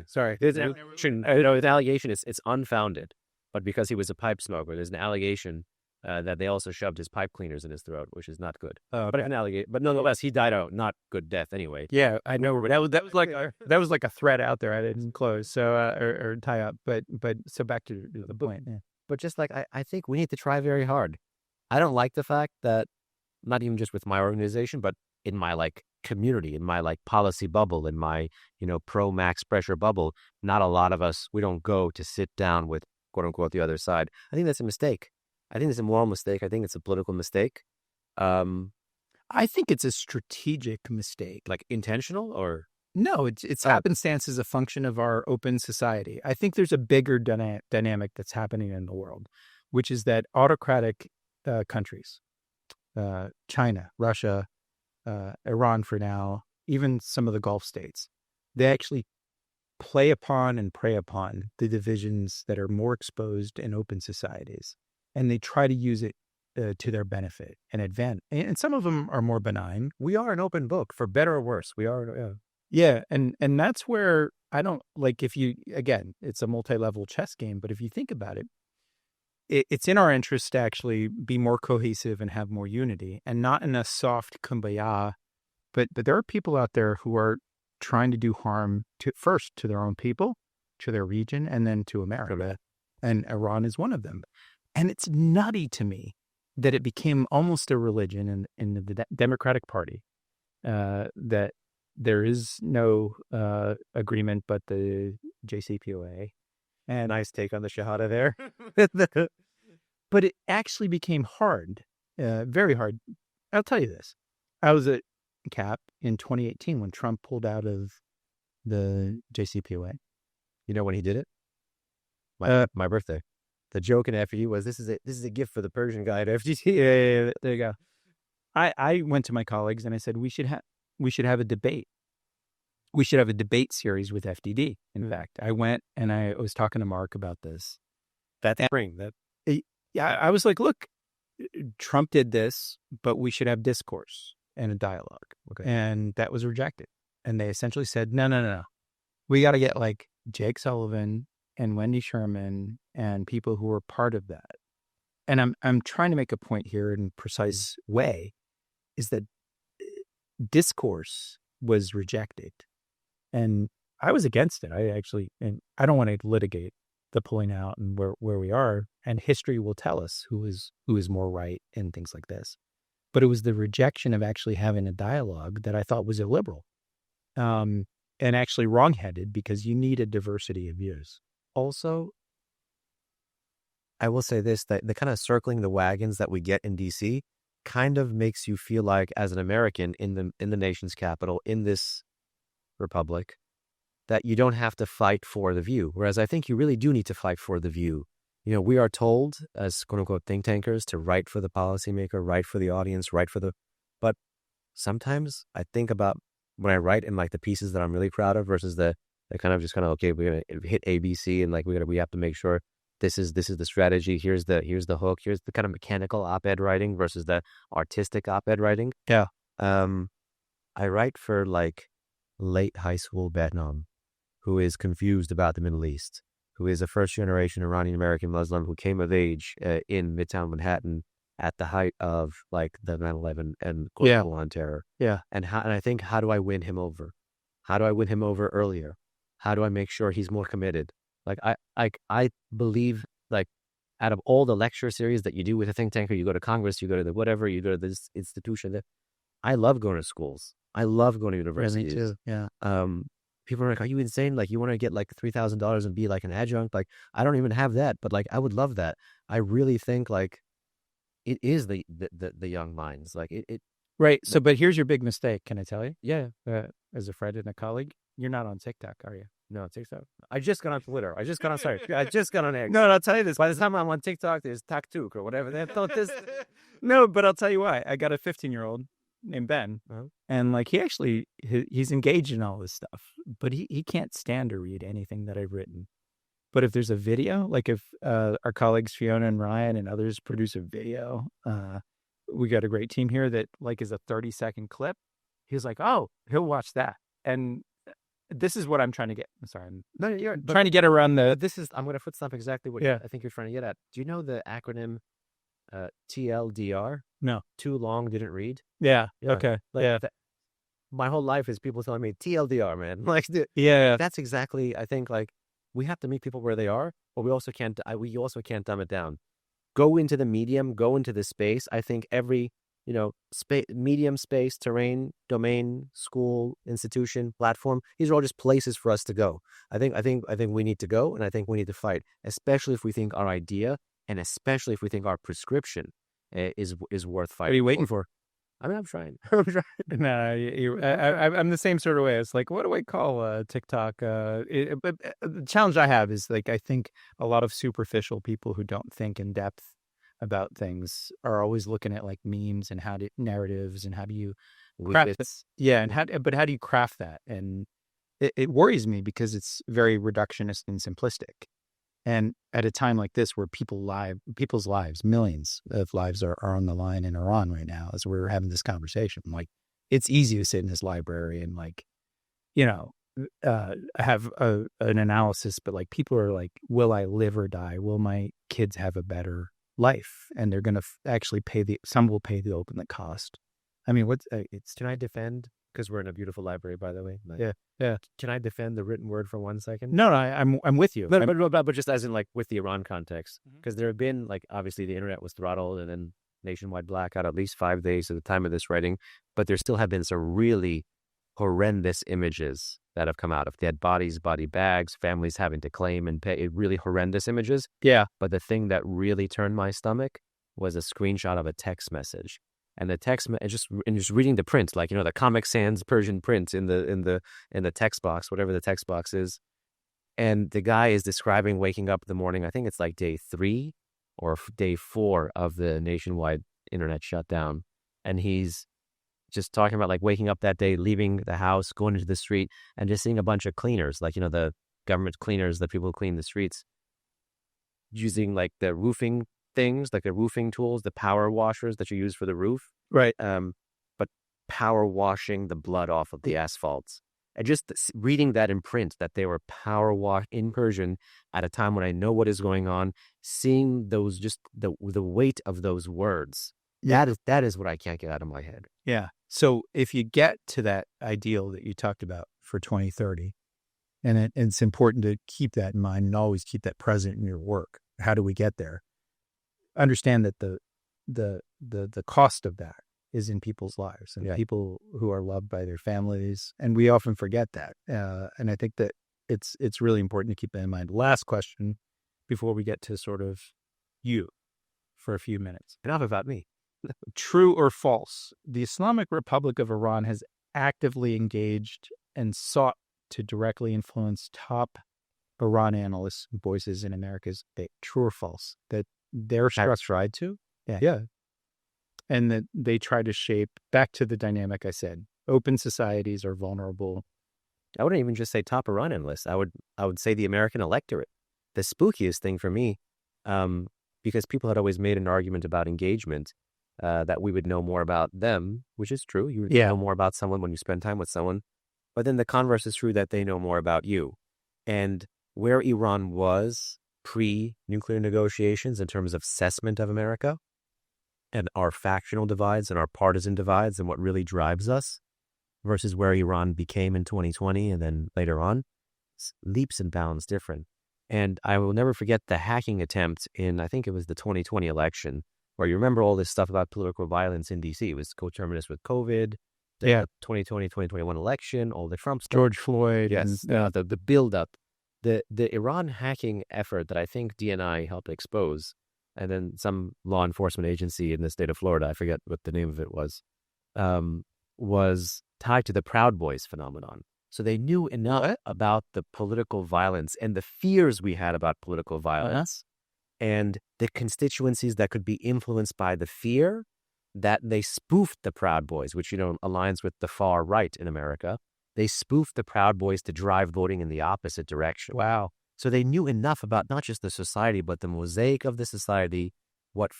Sorry. There's an allegation. It's unfounded, but because he was a pipe smoker, there's an allegation that they also shoved his pipe cleaners in his throat, which is not good. But an allegation. But nonetheless, he died a not good death anyway. Yeah, I know. But that was like a threat out there. I didn't close or tie up. But so back to the point. Yeah. But just I think we need to try very hard. I don't like the fact that not even just with my organization, but in my community, in my policy bubble, in my pro max pressure bubble, not a lot of us, we don't go to sit down with quote unquote the other side. I think that's a mistake. I think it's a moral mistake. I think it's a political mistake. I think it's a strategic mistake. Intentional or? No, it's happenstance as a function of our open society. I think there's a bigger dynamic that's happening in the world, which is that autocratic countries, China, Russia, Iran for now, even some of the Gulf states, they actually play upon and prey upon the divisions that are more exposed in open societies. And they try to use it to their benefit and advance. And some of them are more benign. We are an open book, for better or worse. We are. Yeah. And that's where I don't if you, again, it's a multi-level chess game, but if you think about it, it's in our interest to actually be more cohesive and have more unity, and not in a soft kumbaya. But there are people out there who are trying to do harm first to their own people, to their region, and then to America. And Iran is one of them. And it's nutty to me that it became almost a religion in the Democratic Party, that there is no agreement but the JCPOA. And nice take on the Shahada there. But it actually became hard, very hard. I'll tell you this. I was at CAP in 2018 when Trump pulled out of the JCPOA. You know when he did it? My birthday. The joke in FDT was, this is a gift for the Persian guy at FDT. Yeah, there you go. I went to my colleagues and I said we should have a debate. we should have a debate series with FDD. In fact, I went and I was talking to Mark about this. That And spring, that yeah, I was like, look, Trump did this, but we should have discourse and a dialogue. okay. And that was rejected. And they essentially said, no. We got to get like Jake Sullivan and Wendy Sherman and people who were part of that. And I'm trying to make a point here in a precise way, is that discourse was rejected. And I was against it. And I don't want to litigate the pulling out and where we are. And history will tell us who is more right and things like this. But it was the rejection of actually having a dialogue that I thought was illiberal, and actually wrongheaded, because you need a diversity of views. Also, I will say this, that the kind of circling the wagons that we get in DC kind of makes you feel like, as an American in the nation's capital, in this republic, that you don't have to fight for the view. Whereas I think you really do need to fight for the view. You know, we are told as quote unquote think tankers to write for the policymaker, write for the audience, but sometimes I think about when I write in like the pieces that I'm really proud of versus the kind of just kind of, okay, we're going to hit ABC and like we have to make sure this is the strategy. Here's the hook. Here's the kind of mechanical op-ed writing versus the artistic op-ed writing. Yeah. I write for like late high school Behnam, who is confused about the Middle East, who is a first-generation Iranian-American Muslim who came of age in Midtown Manhattan at the height of like the 9/11 and global war on terror. Yeah. And I think, how do I win him over? How do I win him over earlier? How do I make sure he's more committed? Like I believe, like, out of all the lecture series that you do with a think tanker, you go to Congress, you go to the whatever, you go to this institution. That I love going to schools. I love going to universities. Me too. Yeah. People are like, "Are you insane? Like, you want to get like $3,000 and be like an adjunct?" Like, I don't even have that, but like, I would love that. I really think like it is the young minds. Like it. Right. So, but here's your big mistake. Can I tell you? Yeah. As a friend and a colleague, you're not on TikTok, are you? No, TikTok. I just got on Twitter. I just got on X. No, I'll tell you this. By the time I'm on TikTok, there's TikTok or whatever. They thought this. No, but I'll tell you why. I got a 15-year-old named Ben, and like he's engaged in all this stuff, but he can't stand to read anything that I've written. But if there's a video, like if our colleagues Fiona and Ryan and others produce a video, we got a great team here that like is a 30-second clip. He's like, oh, he'll watch that. And this is what I'm trying to get. I'm sorry. Trying to get around the. I'm going to foot stomp exactly what I think you're trying to get at. Do you know the acronym TLDR? No. Too long, didn't read? Yeah. Okay. Like my whole life is people telling me TLDR, man. Like, that's exactly, I think, like, we have to meet people where they are, but we also can't dumb it down. Go into the medium, go into the space. I think every, medium, space, terrain, domain, school, institution, platform, these are all just places for us to go. I think we need to go, and I think we need to fight, especially if we think our idea, and especially if we think our prescription is worth fighting. What are you waiting for? I mean, I'm trying. No, I'm the same sort of way. It's like, what do I call TikTok? But the challenge I have is like, I think a lot of superficial people who don't think in depth about things are always looking at like memes and narratives and how do you craft this? Yeah, and how do you craft that? And it worries me because it's very reductionist and simplistic. And at a time like this, where people's lives, millions of lives are on the line in Iran right now, as we're having this conversation, like it's easy to sit in this library and like, have an analysis, but like people are like, will I live or die? Will my kids have a better life? And they're going to actually some will pay the ultimate cost. I mean, can I defend? Because we're in a beautiful library, by the way. Like, yeah. Can I defend the written word for 1 second? No, I'm with you. But just as in like with the Iran context, because there have been like, obviously the internet was throttled and then nationwide blackout at least 5 days at the time of this writing, but there still have been some really horrendous images that have come out of dead bodies, body bags, families having to claim and pay, really horrendous images. Yeah. But the thing that really turned my stomach was a screenshot of a text message. And the text, just reading the print, like, the Comic Sans Persian print in the text box, whatever the text box is. And the guy is describing waking up in the morning. I think it's like day 3 or day 4 of the nationwide internet shutdown. And he's just talking about like waking up that day, leaving the house, going into the street, and just seeing a bunch of cleaners, like, the government cleaners, the people who clean the streets, using like the roofing things, like the roofing tools, the power washers that you use for the roof. Right. But power washing the blood off of the asphalts. And just reading that in print, that they were power wash in Persian at a time when I know what is going on, seeing those, just the weight of those words. Yeah. That is what I can't get out of my head. Yeah. So if you get to that ideal that you talked about for 2030, and it's important to keep that in mind and always keep that present in your work. How do we get there? Understand that the cost of that is in people's lives and people who are loved by their families, and we often forget that. And I think that it's really important to keep that in mind. Last question before we get to sort of you for a few minutes. Enough about me. True or false? The Islamic Republic of Iran has actively engaged and sought to directly influence top Iran analysts' voices in America's debate. True or false? That their structure tried to? Yeah. And that they try to shape, back to the dynamic I said, open societies are vulnerable. I wouldn't even just say top Iran analysts. I would say the American electorate. The spookiest thing for me, because people had always made an argument about engagement, that we would know more about them, which is true. You would know more about someone when you spend time with someone. But then the converse is true, that they know more about you. And where Iran was pre-nuclear negotiations in terms of assessment of America and our factional divides and our partisan divides and what really drives us versus where Iran became in 2020 and then later on, leaps and bounds different. And I will never forget the hacking attempt in, I think it was the 2020 election, where you remember all this stuff about political violence in D.C. It was coterminous with COVID. The 2020, 2021 election, all the Trump stuff. George Floyd. Yes, the build-up. The Iran hacking effort that I think DNI helped expose, and then some law enforcement agency in the state of Florida, I forget what the name of it was tied to the Proud Boys phenomenon. So they knew enough about the political violence and the fears we had about political violence and the constituencies that could be influenced by the fear, that they spoofed the Proud Boys, which, aligns with the far right in America. They spoofed the Proud Boys to drive voting in the opposite direction. Wow. So they knew enough about not just the society, but the mosaic of the society, what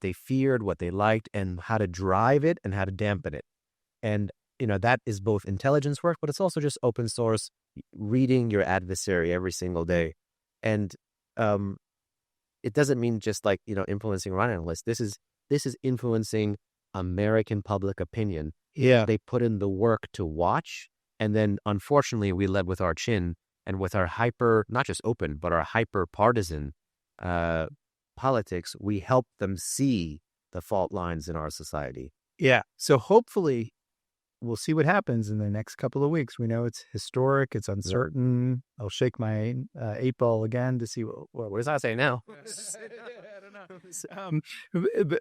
they feared, what they liked, and how to drive it and how to dampen it. And, that is both intelligence work, but it's also just open source, reading your adversary every single day. And it doesn't mean just like, influencing Iran analysts. This is influencing American public opinion. Yeah. They put in the work to watch. And then, unfortunately, we led with our chin and with our not just open, but our hyper partisan politics, we help them see the fault lines in our society. Yeah. So hopefully we'll see what happens in the next couple of weeks. We know it's historic. It's uncertain. Yep. I'll shake my 8-ball again to see what does that say now? I don't know.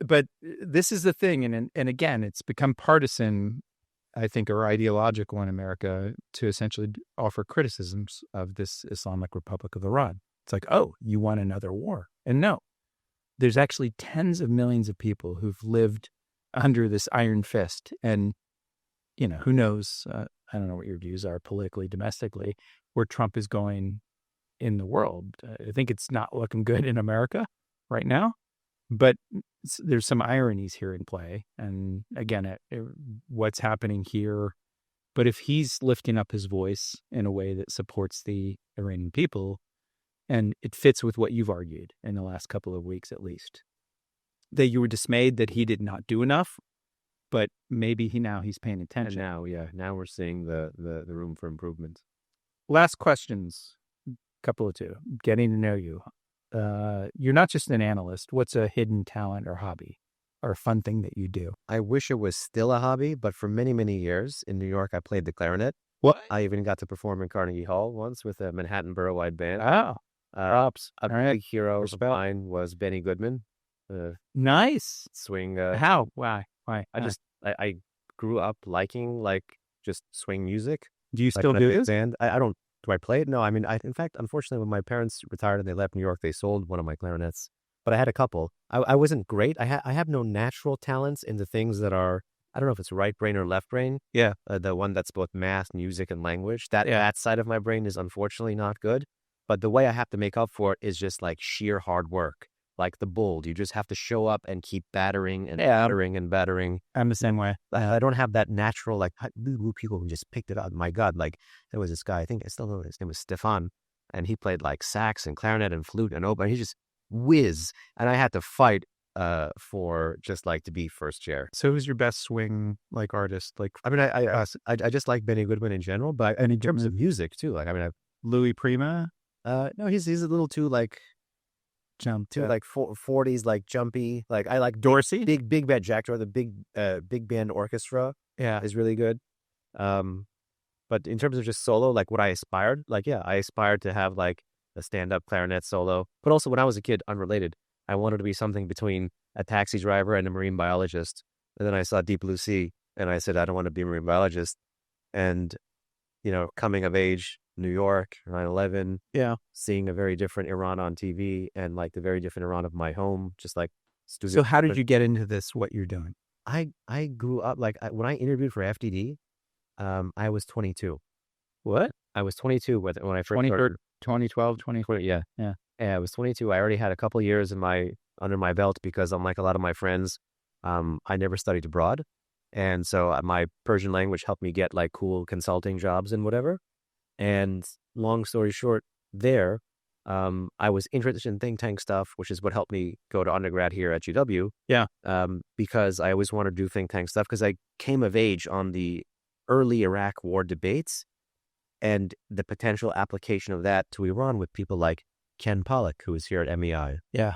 But this is the thing. And again, it's become partisan, I think, or ideological in America to essentially offer criticisms of this Islamic Republic of Iran. It's like, oh, you want another war. And no, there's actually tens of millions of people who've lived under this iron fist. And, who knows, I don't know what your views are politically, domestically, where Trump is going in the world. I think it's not looking good in America right now. But there's some ironies here in play. And again, what's happening here. But if he's lifting up his voice in a way that supports the Iranian people, and it fits with what you've argued in the last couple of weeks, at least, that you were dismayed that he did not do enough, but maybe he's paying attention. And now we're seeing the room for improvement. Last questions, couple of two, getting to know you. You're not just an analyst. What's a hidden talent or hobby or a fun thing that you do? I wish it was still a hobby, but for many, many years in New York, I played the clarinet. What? I even got to perform in Carnegie Hall once with a Manhattan Borough-wide band. Oh, props. A big hero of mine was Benny Goodman. Nice. Swing. How? Why? I grew up liking just swing music. Do you still do it? And I don't. Do I play it? No. I mean, in fact, unfortunately, when my parents retired and they left New York, they sold one of my clarinets. But I had a couple. I wasn't great. I have no natural talents in the things that are I don't know if it's right brain or left brain. Yeah. The one that's both math, music, and language. That side of my brain is unfortunately not good. But the way I have to make up for it is just like sheer hard work. Like the bull, you just have to show up and keep battering and battering and battering. I'm the same way. I don't have that natural, like, people who just picked it up. My God, like, there was this guy, I think I still know his name was Stefan, and he played like sax and clarinet and flute and oboe. He just whiz. And I had to fight for just like to be first chair. So who's your best swing like artist? Like, I mean, I just like Benny Goodman in general, but in terms of music too. Like, I mean, Louis Prima. No, he's a little too like like 40s, like jumpy. Like I like Dorsey, big band Jack Dore, the big band orchestra. Yeah, is really good. But in terms of just solo, like what I aspired, like I aspired to have like a stand-up clarinet solo. But also when I was a kid, unrelated, I wanted to be something between a taxi driver and a marine biologist. And then I saw Deep Blue Sea, and I said I don't want to be a marine biologist. And coming of age, New York, 9/11, seeing a very different Iran on TV and like the very different Iran of my home, just like. So how did you get into this, what you're doing? I grew up, like when I interviewed for FDD, I was 22. What? I was 22 when I first started. 2012, 2020. Yeah. Yeah, I was 22. I already had a couple years under my belt because unlike a lot of my friends, I never studied abroad. And so my Persian language helped me get like cool consulting jobs and whatever. And long story short, I was interested in think tank stuff, which is what helped me go to undergrad here at GW. Yeah. Because I always wanted to do think tank stuff because I came of age on the early Iraq war debates and the potential application of that to Iran with people like Ken Pollack, who is here at MEI. Yeah.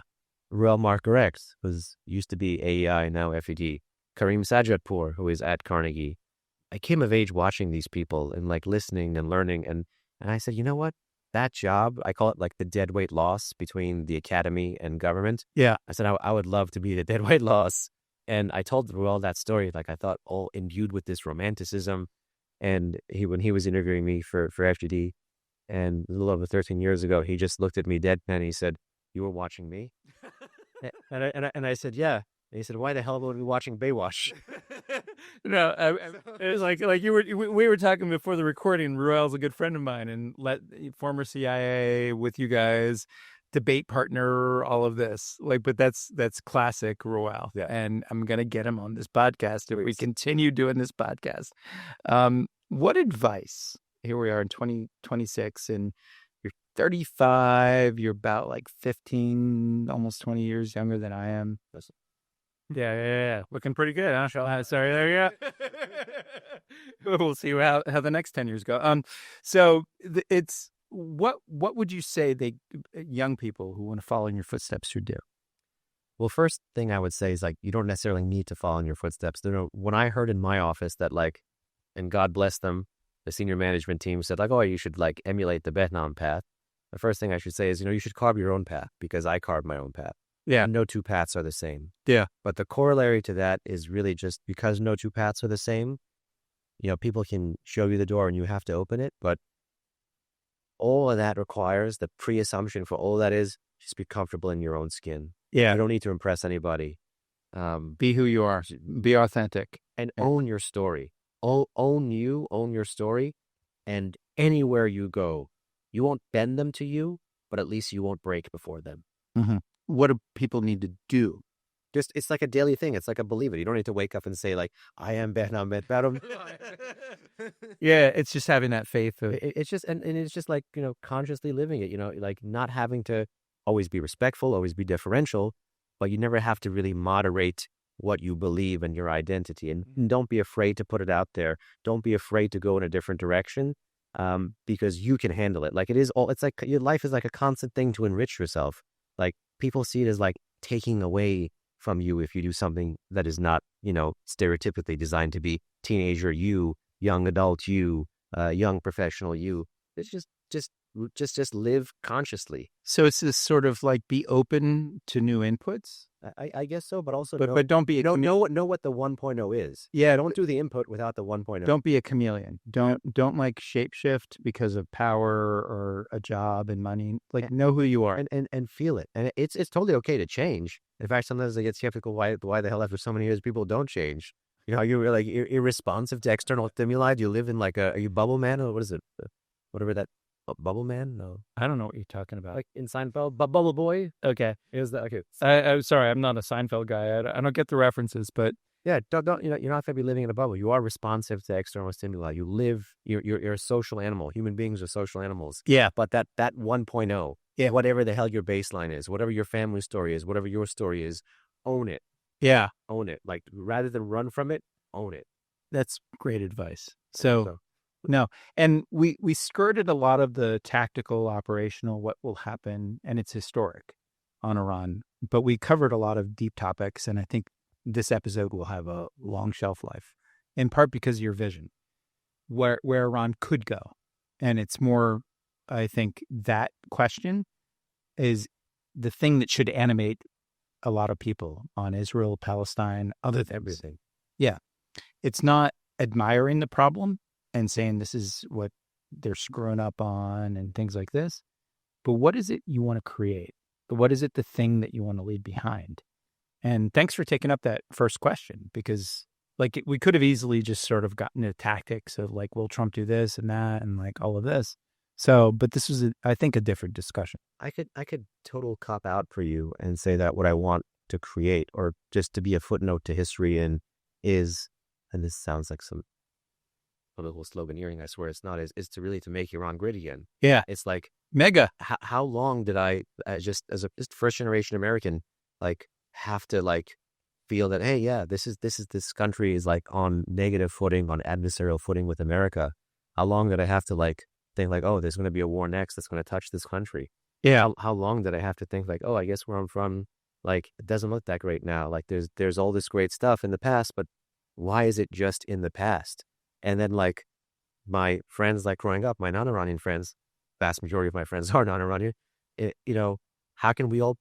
Ruel Margaret, who used to be AEI, now FED. Karim Sajadpour, who is at Carnegie. I came of age watching these people and like listening and learning. And I said, you know what? That job, I call it like the deadweight loss between the academy and government. Yeah. I said, I would love to be the deadweight loss. And I told Ruel that story, like I thought all imbued with this romanticism. And when he was interviewing me for FGD, and a little over 13 years ago, he just looked at me deadpan and he said, "You were watching me?" and I said, "Yeah." And he said, "Why the hell would we be watching Baywatch?" No, it was like we were talking before the recording. Ruel's a good friend of mine, and former CIA with you guys, debate partner, all of this. Like, but that's classic Ruel. Yeah. And I'm gonna get him on this podcast if we continue doing this podcast. What advice? Here we are in 2026, and you're 35. You're about like 15, almost 20 years younger than I am. Yeah. Looking pretty good, huh? Sorry, there you go. We'll see how the next 10 years go. So it's what would you say young people who want to follow in your footsteps should do? Well, first thing I would say is like you don't necessarily need to follow in your footsteps. When I heard in my office that like, and God bless them, the senior management team said like, oh, you should like emulate the Behnam path. The first thing I should say is, you should carve your own path because I carved my own path. Yeah. No two paths are the same. Yeah. But the corollary to that is really just because no two paths are the same, people can show you the door and you have to open it. But all of that requires, the pre-assumption for all that is just be comfortable in your own skin. Yeah. You don't need to impress anybody. Be who you are. Be authentic. And own your story. Own you, own your story. And anywhere you go, you won't bend them to you, but at least you won't break before them. Mm-hmm. What do people need to do? It's like a daily thing. It's like a believe it. You don't need to wake up and say like, I am Behnam Taleblu. Yeah, it's just having that faith. It's just, and it's just like, consciously living it, like not having to always be respectful, always be deferential, but you never have to really moderate what you believe and your identity. And don't be afraid to put it out there. Don't be afraid to go in a different direction, because you can handle it. Like it's like your life is like a constant thing to enrich yourself. Like people see it as like taking away from you if you do something that is not, stereotypically designed to be teenager you, young adult you, young professional you. It's just live consciously. So it's this sort of like be open to new inputs. I guess so, but also but don't be know what the 1.0 is. Yeah, don't do the input without the 1.0. Don't be a chameleon. Don't like shapeshift because of power or a job and money. Like know who you are and feel it. And it's totally okay to change. In fact, sometimes I get skeptical why the hell after so many years people don't change. You know, you're like irresponsive to external stimuli. Do you live in like are you Bubble Man or what is it? Whatever that Bubble Man? No, I don't know what you're talking about. like in Seinfeld, Bubble Boy. Okay. Is that okay? I'm sorry, I'm not a Seinfeld guy. I don't get the references, but Yeah, don't you know? You're not going to be living in a bubble. You are responsive to external stimuli. You live. You're a social animal. Human beings are social animals. yeah, But that 1.0, Yeah. whatever the hell your baseline is, whatever your family story is, whatever your story is, own it. yeah, Own it. Like rather than run from it, own it. that's great advice. So no, and we skirted a lot of the tactical, operational, what will happen, and it's historic on Iran. But we covered a lot of deep topics, and I think this episode will have a long shelf life, in part because of your vision, where Iran could go, and it's more. I think that question is the thing that should animate a lot of people on Israel, Palestine, other things. Everything. Yeah, it's not admiring the problem and saying this is what they're screwing up on and things like this. But what is it you want to create? What is it the thing that you want to leave behind? And thanks for taking up that first question, because like we could have easily just sort of gotten into tactics of like, will Trump do this and that and like all of this. So, but this was, I think, a different discussion. I could total cop out for you and say that what I want to create, or just to be a footnote to history, and this sounds like some political sloganeering, I swear it's not, is to really to make Iran great again. Yeah. It's like mega. How long did I just as a first generation American like have to like feel that, hey, yeah, this country is like on negative footing, on adversarial footing with America? How long did I have to like think like, oh, there's going to be a war next that's going to touch this country? Yeah. How long did I have to think like, oh, I guess where I'm from, like it doesn't look that great now. Like there's all this great stuff in the past, but why is it just in the past? And then like my friends, like growing up, my non-Iranian friends, vast majority of my friends are non-Iranian. How can we all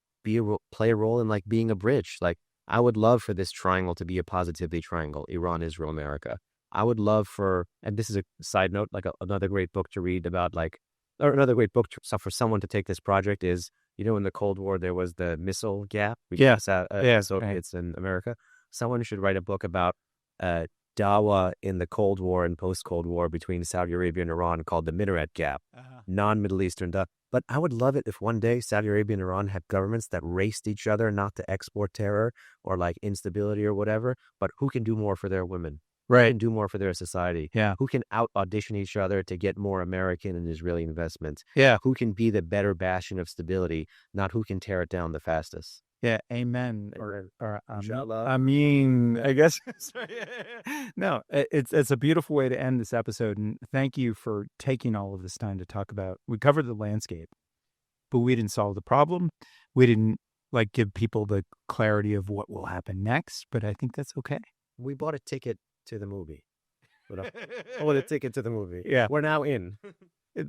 play a role in like being a bridge? Like I would love for this triangle to be a positivity triangle: Iran, Israel, America. I would love for, and this is a side note, like another great book to read about, like, or another great book for someone to take this project is, in the Cold War there was the missile gap between the Soviets and America. Someone should write a book about Dawa in the Cold War and post-Cold War between Saudi Arabia and Iran, called the Minaret Gap, non-Middle Eastern. But I would love it if one day Saudi Arabia and Iran had governments that raced each other, not to export terror or like instability or whatever, but who can do more for their women, right? Who can do more for their society, yeah. Who can out-audition each other to get more American and Israeli investment, yeah. Who can be the better bastion of stability, not who can tear it down the fastest. Yeah, amen. Or Inshallah. I mean, I guess. No, it's a beautiful way to end this episode. And thank you for taking all of this time to talk about. We covered the landscape, but we didn't solve the problem. We didn't like give people the clarity of what will happen next. But I think that's okay. We bought a ticket to the movie. A ticket to the movie. Yeah, we're now in.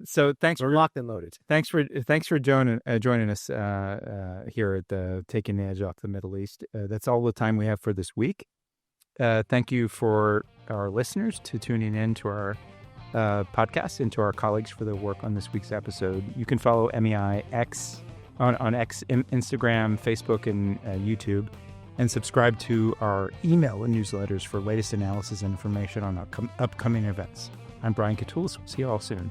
So thanks. We're locked and loaded. Thanks for joining us here at the Taking the Edge Off the Middle East. That's all the time we have for this week. Thank you for our listeners to tuning in to our podcast, and to our colleagues for their work on this week's episode. You can follow MEI X on X, Instagram, Facebook, and YouTube, and subscribe to our email and newsletters for latest analysis and information on upcoming events. I'm Brian Catullus. See you all soon.